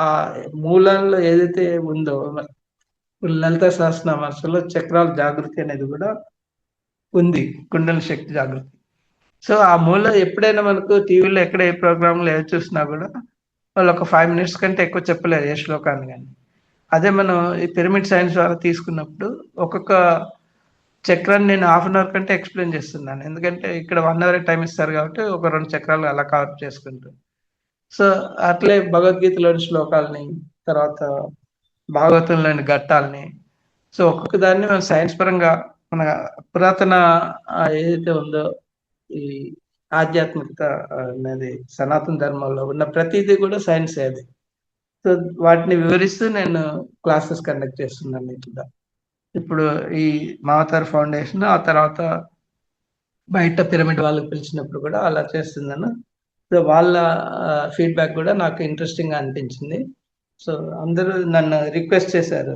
ఆ మూలాల్లో ఏదైతే ఉందో లలిత సహస్రనామాలలో చక్రాల జాగృతి అనేది కూడా ఉంది, కుండల శక్తి జాగృతి. సో ఆ మూల ఎప్పుడైనా మనకు టీవీలో ఎక్కడ ఏ ప్రోగ్రాంలో ఏది చూసినా కూడా వాళ్ళు ఒక 5 minutes కంటే ఎక్కువ చెప్పలేరు ఏ శ్లోకాన్ని కానీ. అదే మనం ఈ పిరమిడ్ సైన్స్ ద్వారా తీసుకున్నప్పుడు ఒక్కొక్క చక్రాన్ని నేను హాఫ్ అన్ అవర్ కంటే ఎక్స్ప్లెయిన్ చేస్తున్నాను. ఎందుకంటే ఇక్కడ 1 hour టైం ఇస్తారు కాబట్టి ఒక 2 చక్రాలు అలా కవర్ చేసుకుంటూ. సో అట్లే భగవద్గీతలోని శ్లోకాలని, తర్వాత భాగవతంలోని ఘట్టాలని, సో ఒక్కొక్క దాన్ని మనం సైన్స్ పరంగా మన పురాతన ఏదైతే ఉందో ఈ ఆధ్యాత్మికత అనేది సనాతన ధర్మంలో ఉన్న ప్రతిదీ కూడా సైన్స్ అది. సో వాటిని వివరిస్తూ నేను క్లాసెస్ కండక్ట్ చేస్తున్నాను ఇట్లా. ఇప్పుడు ఈ మావతార్ ఫౌండేషన్, ఆ తర్వాత బయట పిరమిడ్ వాళ్ళకి పిలిచినప్పుడు కూడా అలా చేస్తున్నాను. సో వాళ్ళ ఫీడ్బ్యాక్ కూడా నాకు ఇంట్రెస్టింగ్గా అనిపించింది. సో అందరూ నన్ను రిక్వెస్ట్ చేశారు,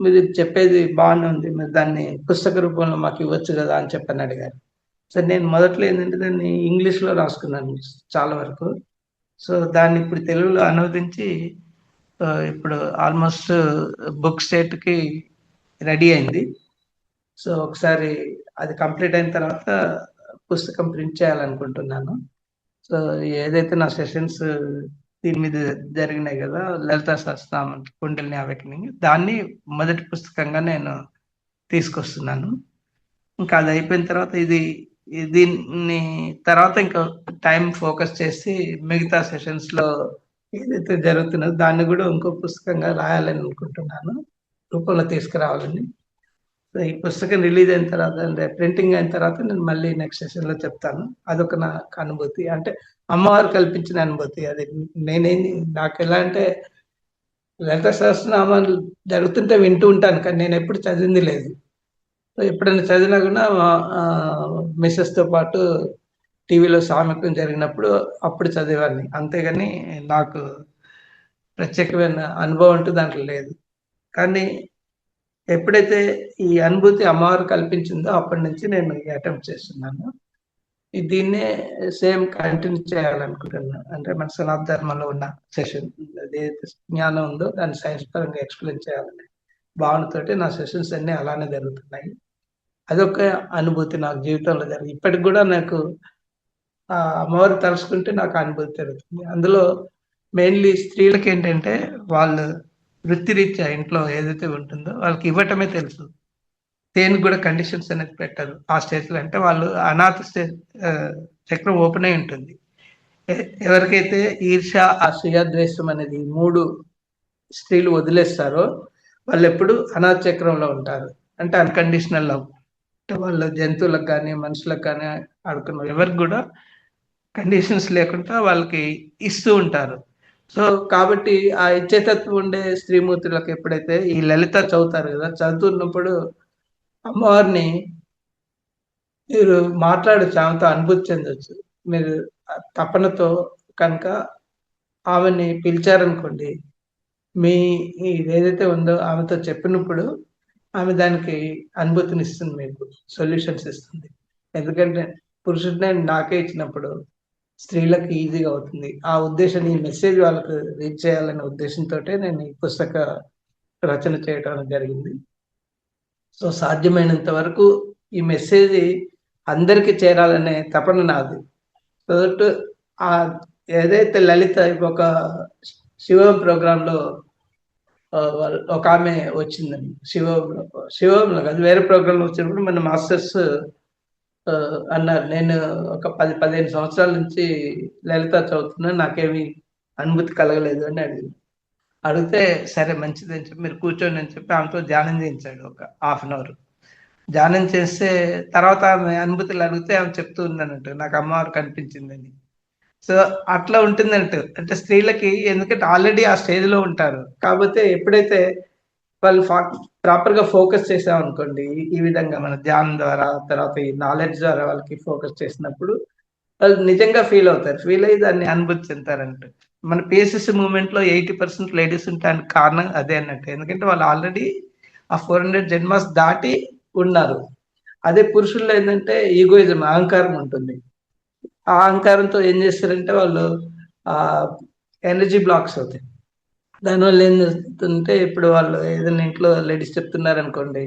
మీరు చెప్పేది బాగానే ఉంది, మీరు దాన్ని పుస్తక రూపంలో మాకు ఇవ్వచ్చు కదా అని చెప్పని అడిగారు. సో నేను మొదట్లో ఏంటంటే దాన్ని ఇంగ్లీష్లో రాసుకున్నాను చాలా వరకు. సో దాన్ని ఇప్పుడు తెలుగులో అనువదించి ఇప్పుడు ఆల్మోస్ట్ బుక్ స్టేట్కి రెడీ అయింది. సో ఒకసారి అది కంప్లీట్ అయిన తర్వాత పుస్తకం ప్రింట్ చేయాలనుకుంటున్నాను. సో ఏదైతే నా సెషన్స్ దీని మీద జరిగినాయి కదా, లలితా సహస్రనామం కుండలిని అవేకనింగ్, దాన్ని మొదటి పుస్తకంగా నేను తీసుకొస్తున్నాను. ఇంకా అది అయిపోయిన తర్వాత దీన్ని తర్వాత ఇంకా టైం ఫోకస్ చేసి మిగతా సెషన్స్లో ఏదైతే జరుగుతున్నదో దాన్ని కూడా ఇంకో పుస్తకంగా రాయాలని అనుకుంటున్నాను, రూపంలో తీసుకురావాలని. ఈ పుస్తకం రిలీజ్ అయిన తర్వాత అంటే ప్రింటింగ్ అయిన తర్వాత నేను మళ్ళీ నెక్స్ట్ సెషన్లో చెప్తాను. అదొక నాకు అనుభూతి, అంటే అమ్మవారు కల్పించిన అనుభూతి. అది నేనేంది నాకు ఎలా అంటే లలిత సహస్రనామాలు జరుగుతుంటే వింటూ ఉంటాను, కానీ నేను ఎప్పుడు చదివింది లేదు. సో ఎప్పుడైనా చదివినా కూడా మిస్సెస్తో పాటు టీవీలో సామెత్యం జరిగినప్పుడు అప్పుడు చదివాన్ని, అంతేగాని నాకు ప్రత్యేకమైన అనుభవం అంటూ దాంట్లో లేదు. కానీ ఎప్పుడైతే ఈ అనుభూతి అమ్మవారు కల్పించిందో అప్పటి నుంచి నేను ఈ అటెంప్ట్ చేస్తున్నాను. దీన్నే సేమ్ కంటిన్యూ చేయాలనుకుంటున్నాను. అంటే మన సనాతన ధర్మంలో ఉన్న సెషన్ ఏదైతే జ్ఞానం ఉందో దాన్ని సైన్స్ పరంగా ఎక్స్‌ప్లెయిన్ చేయాలనే భావనతోటి నా సెషన్స్ అన్నీ అలానే జరుగుతున్నాయి. అదొక అనుభూతి నాకు జీవితంలో జరిగింది. ఇప్పటికి గూడా నాకు అమ్మవారిని తలుచుకుంటే నాకు అనుభూతి జరుగుతుంది. అందులో మెయిన్‌లీ స్త్రీలకేంటంటే, వాళ్ళు వృత్తిరీత్యా ఇంట్లో ఏదైతే ఉంటుందో వాళ్ళకి ఇవ్వటమే తెలుసు. దేనికి గూడా కండిషన్స్ అనేది పెట్టరు. ఆ స్టేజ్‌లో అంటే వాళ్ళు అనాథ స్టేజ్ చక్రం ఓపెన్ అయి ఉంటుంది. ఎ ఎవరికైతే ఈర్ష్య, అసూయ, ద్వేషం అనేది 3 స్త్రీలు వదిలేస్తారో వాళ్ళెప్పుడు అనాథ చక్రంలో ఉంటారు. అంటే అన్‌కండిషనల్ లవ్. అంటే వాళ్ళు జంతువులకు గాని, మనుషులకు గాని ఆడుకున్న ఎవరికి గూడా కండిషన్స్ లేకుండా వాళ్ళకి ఇస్తూ ఉంటారు. సో, కాబట్టి ఆ ఇచ్చేతత్వం ఉండే స్త్రీమూర్తులకు ఎప్పుడైతే ఈ లలిత చదువుతారు గదా! చదువుతున్నప్పుడు అమ్మవారిని మీరు మాట్లాడొచ్చు. ఆమెతో అనుభూతి చెందొచ్చు. మీరు తపనతో కనుక ఆమెని పిలిచారనుకోండి, మీ ఇదేదైతే ఉందో ఆమెతో చెప్పినప్పుడు, ఆమె దానికి అనుభూతినిస్తుంది మీకు. సొల్యూషన్స్ ఇస్తుంది. ఎందుకంటే పురుషుడినే నాకే ఇచ్చినప్పుడు స్త్రీలకు ఈజీగా అవుతుంది. ఆ ఉద్దేశం ఈ మెసేజ్ వాళ్ళకి రీచ్ చేయాలనే ఉద్దేశంతోటే నేను ఈ పుస్తక రచన చేయటం అనేది జరిగింది. సో, సాధ్యమైనంత వరకు ఈ మెసేజ్ అందరికి చేరాలనే తపన నాది. సో దట్ ఏదైతే లలిత ఒక శివం ప్రోగ్రామ్‌లో ఒకామె వచ్చిందండి. శివంలో కాదు, వేరే ప్రోగ్రామ్‌లో వచ్చినప్పుడు మన మాస్టర్స్ అన్నారు. నేను ఒక 10, 15 సంవత్సరాల నుంచి లలిత చదువుతున్నాను. నాకేమి అనుభూతి కలగలేదు అని అడిగింది. అడిగితే సరే మంచిదని చెప్పి మీరు కూర్చోండి అని చెప్పి ఆమెతో ధ్యానం చేయించాడు ఒక హాఫ్ అన్ అవర్. ధ్యానం చేస్తే తర్వాత ఆమె అనుభూతులు అడిగితే ఆమె చెప్తూ ఉందన్నట్టు. నాకు అమ్మవారు కనిపించిందని. సో, అట్లా ఉంటుందంట. అంటే స్త్రీలకి ఎందుకంటే ఆల్రెడీ ఆ స్టేజ్‌లో ఉంటారు. కాపోతే ఎప్పుడైతే వాళ్ళు ప్రాపర్‌గా ఫోకస్ చేసామనుకోండి, ఈ విధంగా మన ధ్యానం ద్వారా, తర్వాత ఈ నాలెడ్జ్ ద్వారా వాళ్ళకి ఫోకస్ చేసినప్పుడు, వాళ్ళు నిజంగా ఫీల్ అవుతారు. ఫీల్ అయ్యి దాన్ని అనుభూతి చెందుతారంట. మన పీఎస్ఎస్ మూవ్‌మెంట్‌లో 80% లేడీస్ ఉండటానికి కారణం అదే అన్నట్టు. ఎందుకంటే వాళ్ళు ఆల్రెడీ ఆ 400 జన్మాస్ దాటి ఉన్నారు. అదే పురుషుల్లో ఏందంటే ఈగోయిజం, అహంకారం ఉంటుంది. ఆ అహంకారంతో ఏం చేస్తారంటే వాళ్ళు ఆహ్, ఎనర్జీ బ్లాక్స్ అవుతాయి. దానివల్ల ఏం జరుగుతుందంటే ఇప్పుడు వాళ్ళు ఏదైనా ఇంట్లో లేడీస్ చెప్తున్నారనుకోండి,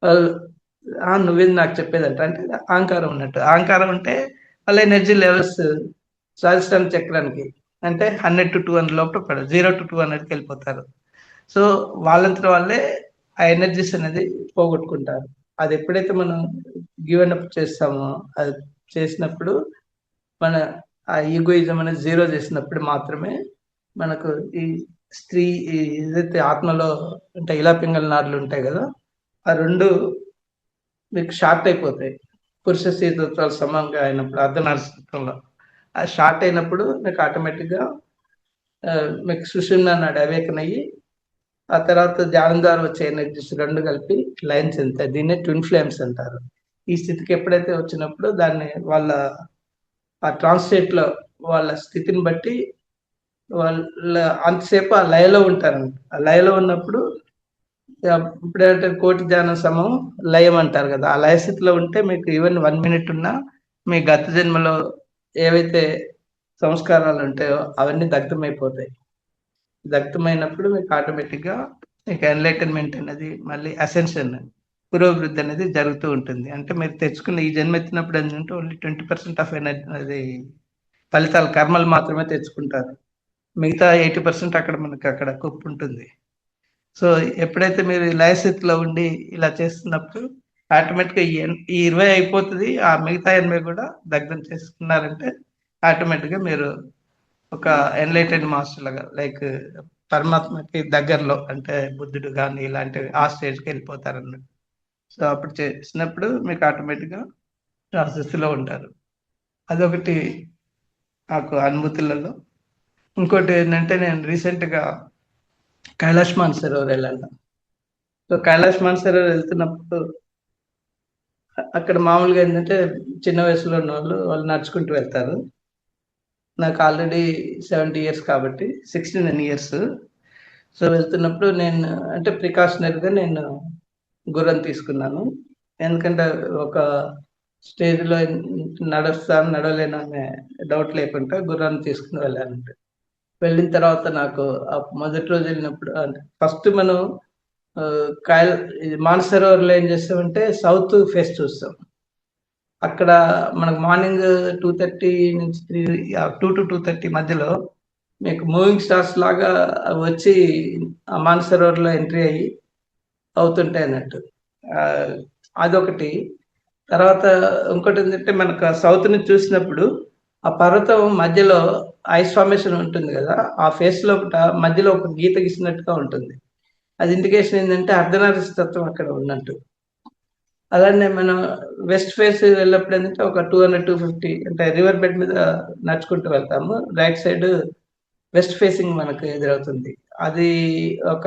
వాళ్ళు నువ్వేంది నాకు చెప్పేదంట. అంటే అహంకారం ఉన్నట్టు. అహంకారం ఉంటే వాళ్ళ ఎనర్జీ లెవెల్స్ స్వాదిష్టాన చక్రానికి అంటే 100-200 లోపల పడదు. 0-200కి వెళ్ళిపోతారు. సో, వాళ్ళంతట వాళ్ళే ఆ ఎనర్జీస్ అనేది పోగొట్టుకుంటారు. అది ఎప్పుడైతే మనం గివెన్ అప్ చేస్తామో, అది చేసినప్పుడు మన ఆ ఈగోయిజం అనేది జీరో చేసినప్పుడు మాత్రమే మనకు ఈ స్త్రీ ఏదైతే ఆత్మలో అంటే ఇలా పింగళ నాడులు ఉంటాయి కదా! ఆ 2 మీకు షార్ట్ అయిపోతాయి. పురుష స్త్రీ తత్వాలు సమంగా అయినప్పుడు అర్ధనారీశ్వతంలో. అది షార్ట్ అయినప్పుడు మీకు ఆటోమేటిక్‌గా మీకు సుషుమ్నా నాడి అవేకెన్ అయ్యి, ఆ తర్వాత ధ్యానం ద్వారా వచ్చే ఎనర్జీస్ 2 కలిపి లైన్స్ ఎళ్తాయి. దీన్నే ట్విన్ ఫ్లేమ్స్ అంటారు. ఈ స్థితికి ఎప్పుడైతే వచ్చినప్పుడు దాన్ని వాళ్ళ ఆ ట్రాన్స్ స్టేట్‌లో వాళ్ళ స్థితిని బట్టి వాళ్ళ అంతసేపు ఆ లయలో ఉంటారంట. ఆ లయలో ఉన్నప్పుడు ఇప్పుడంటే కోటి ధ్యానం సమం లయం అంటారు కదా! ఆ లయ స్థితిలో ఉంటే మీకు ఈవెన్ 1 మినిట్ ఉన్నా మీ గత జన్మలో ఏవైతే సంస్కారాలు ఉంటాయో అవన్నీ దగ్ధమైపోతాయి. దగ్ధమైనప్పుడు మీకు ఆటోమేటిక్‌గా మీకు ఎన్‌లైటన్‌మెంట్ అనేది మళ్ళీ అసెన్షన్, పురోభివృద్ధి అనేది జరుగుతూ ఉంటుంది. అంటే మీరు తెచ్చుకున్న ఈ జన్మ ఎత్తినప్పుడు ఏంటంటే ఓన్లీ 20% ఆఫ్ అది ఫలితాలు, కర్మలు మాత్రమే తెచ్చుకుంటారు. మిగతా 80% అక్కడ మనకు అక్కడ కుప్పుంటుంది. సో, ఎప్పుడైతే మీరు లయ స్థితిలో ఉండి ఇలా చేస్తున్నప్పుడు ఆటోమేటిక్‌గా ఈ 20 అయిపోతది. ఆ మిగతా 80 కూడా దగ్ధం చేసుకున్నారంటే ఆటోమేటిక్‌గా మీరు ఒక ఎన్‌లైటెన్డ్ మాస్టర్ లాగా లైక్ పరమాత్మకి దగ్గరలో అంటే బుద్ధుడు గాని ఇలాంటివి ఆ స్టేజ్‌కెళ్ళిపోతారన్నట్టు. సో, అప్పుడు చేసినప్పుడు మీకు ఆటోమేటిక్‌గా ఆ స్థితిలో ఉంటారు. అదొకటి నాకు అనుభూతులలో. ఇంకోటి ఏంటంటే నేను రీసెంట్‌గా కైలాష్ మానసరోవర్ వెళ్ళాను. సో కైలాష్ మానసరోవర్ వెళ్తున్నప్పుడు అక్కడ మామూలుగా ఏంటంటే చిన్న వయసులో ఉన్న వాళ్ళు నడుచుకుంటూ వెళ్తారు. నాకు ఆల్రెడీ 70 ఇయర్స్ కాబట్టి 69 ఇయర్స్. సో వెళ్తున్నప్పుడు నేను అంటే ప్రికాషనరీగా నేను గుర్రం తీసుకున్నాను. ఎందుకంటే ఒక స్టేజ్‌లో నడుస్తాను, నడవలేను అనే డౌట్ లేకుండా గుర్రాన్ని తీసుకొని వెళ్ళానండి. వెళ్ళిన తర్వాత నాకు మొదటి రోజు వెళ్ళినప్పుడు అంటే ఫస్ట్ మనం కాయల్ ఇది మానసరోవర్‌లో ఏం చేస్తామంటే సౌత్ ఫేస్ చూస్తాం. అక్కడ మనకు మార్నింగ్ 2:30 నుంచి 2-2:30 మధ్యలో మీకు మూవింగ్ స్టార్స్ లాగా వచ్చి ఆ మానసరోవర్‌లో ఎంట్రీ అయ్యి అవుతుంటాయన్నట్టు. ఆహ్, అదొకటి. తర్వాత ఇంకోటేంటంటే మనకు సౌత్ నుంచి చూసినప్పుడు ఆ పర్వతం మధ్యలో ఐస్ ఫార్మేషన్ ఉంటుంది గదా! ఆ ఫేస్ లోపట మధ్యలో ఒక గీత గీసినట్టుగా ఉంటుంది. అది ఇండికేషన్ ఏందంటే అర్ధనారీశ్వరత్వం అక్కడ ఉన్నట్టు. అలానే మనం వెస్ట్ ఫేస్ వెళ్ళినప్పుడు ఏంటంటే ఒక 200, 250 అంటే రివర్ బెడ్ మీద నడుచుకుంటూ వెళ్తాము. రైట్ సైడ్ వెస్ట్ ఫేసింగ్ మనకు ఎదురవుతుంది. అది ఒక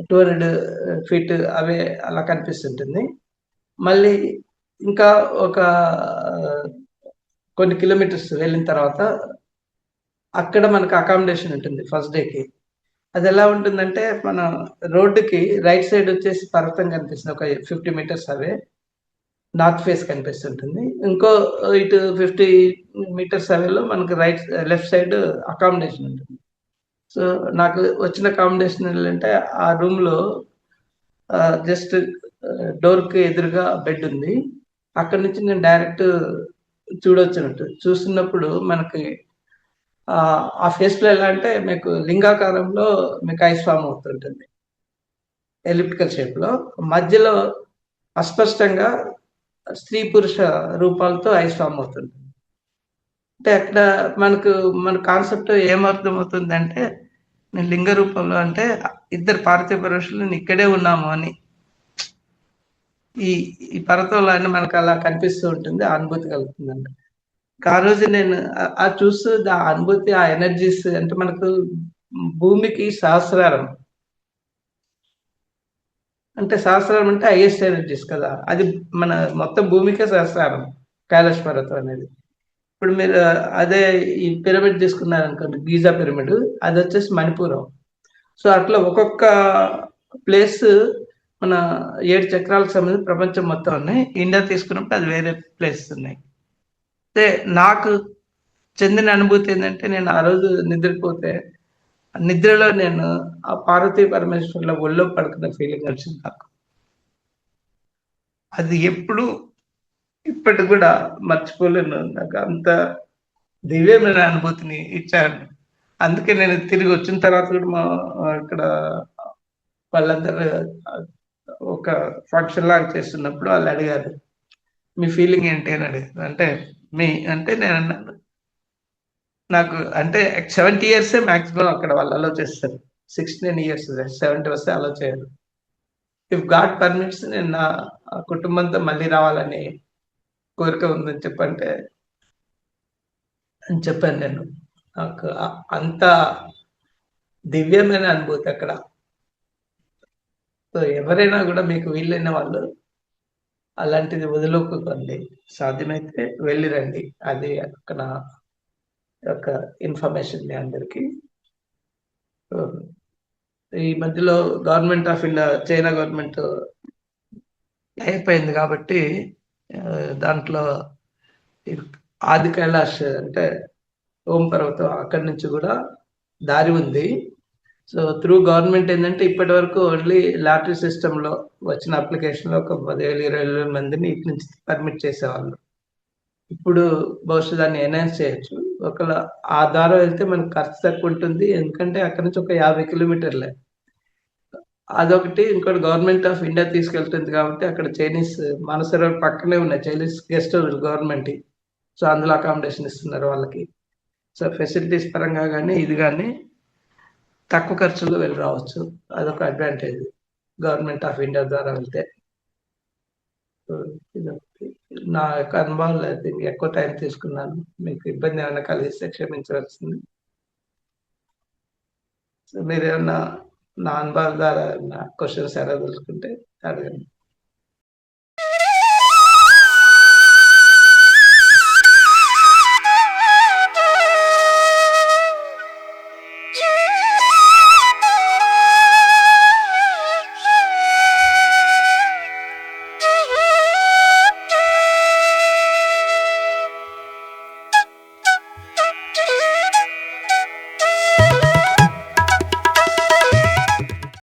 200 ఫీట్ అవే అలా కనిపిస్తుంటుంది. మళ్ళీ ఇంకా ఒక కొన్ని కిలోమీటర్స్ వెళ్ళిన తర్వాత అక్కడ మనకు అకామిడేషన్ ఉంటుంది ఫస్ట్ డేకి. అదెలా ఉంటుందంటే మన రోడ్డుకి రైట్ సైడ్ వచ్చేసి పర్వతం కనిపిస్తుంది. ఒక 50 మీటర్స్ అవే. నార్త్ ఫేస్ కనిపిస్తుంటుంది. ఇంకో ఇటు 50 మీటర్స్ అవేలో మనకు లెఫ్ట్ సైడ్ అకామిడేషన్ ఉంటుంది. సో, నాకు వచ్చిన అకామిడేషన్ ఏంటంటే ఆ రూమ్‌లో జస్ట్ డోర్‌కి ఎదురుగా బెడ్ ఉంది. అక్కడి నుంచి నేను డైరెక్ట్ చూడొచ్చన్నట్టు. చూస్తున్నప్పుడు మనకి ఆ ఫేస్‌లో ఎలా అంటే మీకు లింగాకారంలో మీకు ఐస్ ఫార్మ్ అవుతుంటుంది. ఎలిప్టికల్ షేప్‌లో. మధ్యలో అస్పష్టంగా స్త్రీ, పురుష రూపాలతో ఐస్ ఫార్మ్ అవుతుంది. అంటే అక్కడ మన కాన్సెప్ట్ ఏమర్థమవుతుందంటే, నేను లింగ రూపంలో అంటే ఇద్దరు పార్థివ పురుషులు ఇక్కడే ఉన్నాము అని. ఈ ఈ పర్వతంలో అని మనకు అలా కనిపిస్తూ ఉంటుంది. ఆ అనుభూతి కలుగుతుందండి. ఆ రోజు నేను అది చూస్తూ ఆ అనుభూతి, ఆ ఎనర్జీస్ అంటే మనకు భూమికి సహస్రారం. అంటే సహస్రారం అంటే హైయెస్ట్ ఎనర్జీస్ కదా! అది మన మొత్తం భూమికే సహస్రారం. కైలాష్ పర్వతం అనేది. ఇప్పుడు మీరు అదే ఈ పిరమిడ్ తీసుకున్నారనుకోండి గీజా పిరమిడ్ అదొచ్చేసి మణిపురం. సో, అట్లా ఒక్కొక్క ప్లేస్ మన 7 చక్రాలకు సంబంధించి ప్రపంచం మొత్తం ఉన్నాయి. ఇండియా తీసుకున్నప్పుడు అది వేరే ప్లేసెస్ ఉన్నాయి. అయితే నాకు చెందిన అనుభూతి ఏందంటే నేను ఆ రోజు నిద్రపోతే నిద్రలో నేను ఆ పార్వతీ పరమేశ్వరుల ఒళ్ళో పడుకున్న ఫీలింగ్ వచ్చింది నాకు. అది ఎప్పుడు ఇప్పటికి కూడా మర్చిపోలేను. నాకు అంత దివ్యమైన అనుభూతిని ఇచ్చారు. అందుకే నేను తిరిగి వచ్చిన తర్వాత కూడా ఇక్కడ వాళ్ళందరూ ఆహ్, ఒక ఫంక్షన్ లాగా చేస్తున్నప్పుడు వాళ్ళు అడిగారు. "మీ ఫీలింగ్ ఏంటి?" అని అడిగారు. అంటే అంటే నేనన్నాను నాకు అంటే 70 ఇయర్సే మాక్సిమం అక్కడ వాళ్ళు అలో చేస్తారు. 69 ఇయర్స్ 70 వస్తే అలో చేయరు. ఇఫ్ గాడ్ పర్మిట్స్ నేను నా కుటుంబంతో మళ్ళీ రావాలని కోరిక ఉందని చెప్పంటే అని చెప్పాను నేను. నాకు అంత దివ్యమైన అనుభూతి అక్కడ. సో, ఎవరైనా గూడా మీకు వీలైన వాళ్ళు అలాంటిది వదులుకోకండి. సాధ్యమైతే వెళ్లి రండి. అది ఒక నా యొక్క ఇన్ఫర్మేషన్ మీ అందరికి. సో, ఈ మధ్యలో government of India China government అయిపోయింది కాబట్టి దాంట్లో ఈ ఆది కైలాష్ అంటే ఓం పర్వతం అక్కడి నుంచి గూడా దారి ఉంది. సో, త్రూ గవర్నమెంట్ ఏందంటే ఇప్పటి వరకు ఓన్లీ లాటరీ సిస్టమ్‌లో వచ్చిన అప్లికేషన్‌లో ఒక 10,000, 20,000 మందిని ఇటు నుంచి పర్మిట్ చేసేవాళ్ళు. ఇప్పుడు బహుశా దాన్ని ఎన్హాన్స్ చేయొచ్చు. ఒకవేళ ఆ దారి వెళ్తే మనకు ఖర్చు తక్కువుంటుంది. ఎందుకంటే అక్కడి నుంచి ఒక 50 కిలోమీటర్లే. అదొకటి. ఇంకోటి గవర్నమెంట్ ఆఫ్ ఇండియా తీసుకెళ్తుంది కాబట్టి అక్కడ చైనీస్ మానసరోవర్ పక్కనే ఉన్నాయి. చైనీస్ గెస్ట్ హౌస్‌లు గవర్నమెంట్‌యి. సో, అందులో అకామిడేషన్ ఇస్తున్నారు వాళ్ళకి. సో, ఫెసిలిటీస్ పరంగా గాని, ఇది గాని తక్కువ ఖర్చులో వెళ్లి రావచ్చు. అదొక అడ్వాంటేజ్. గవర్నమెంట్ ఆఫ్ ఇండియా ద్వారా వెళ్తే. సో, ఇదొకటి. నా యొక్క అనుభవాలు అయితే ఎక్కువ టైం తీసుకున్నాను. మీకు ఇబ్బంది ఏమైనా కలిగిస్తే క్షమించవలసింది. సో మీరేమన్నా నాన్ బాల్ ద్వారా క్వశ్చన్స్ అడగదలుచుకుంటే అడగండి.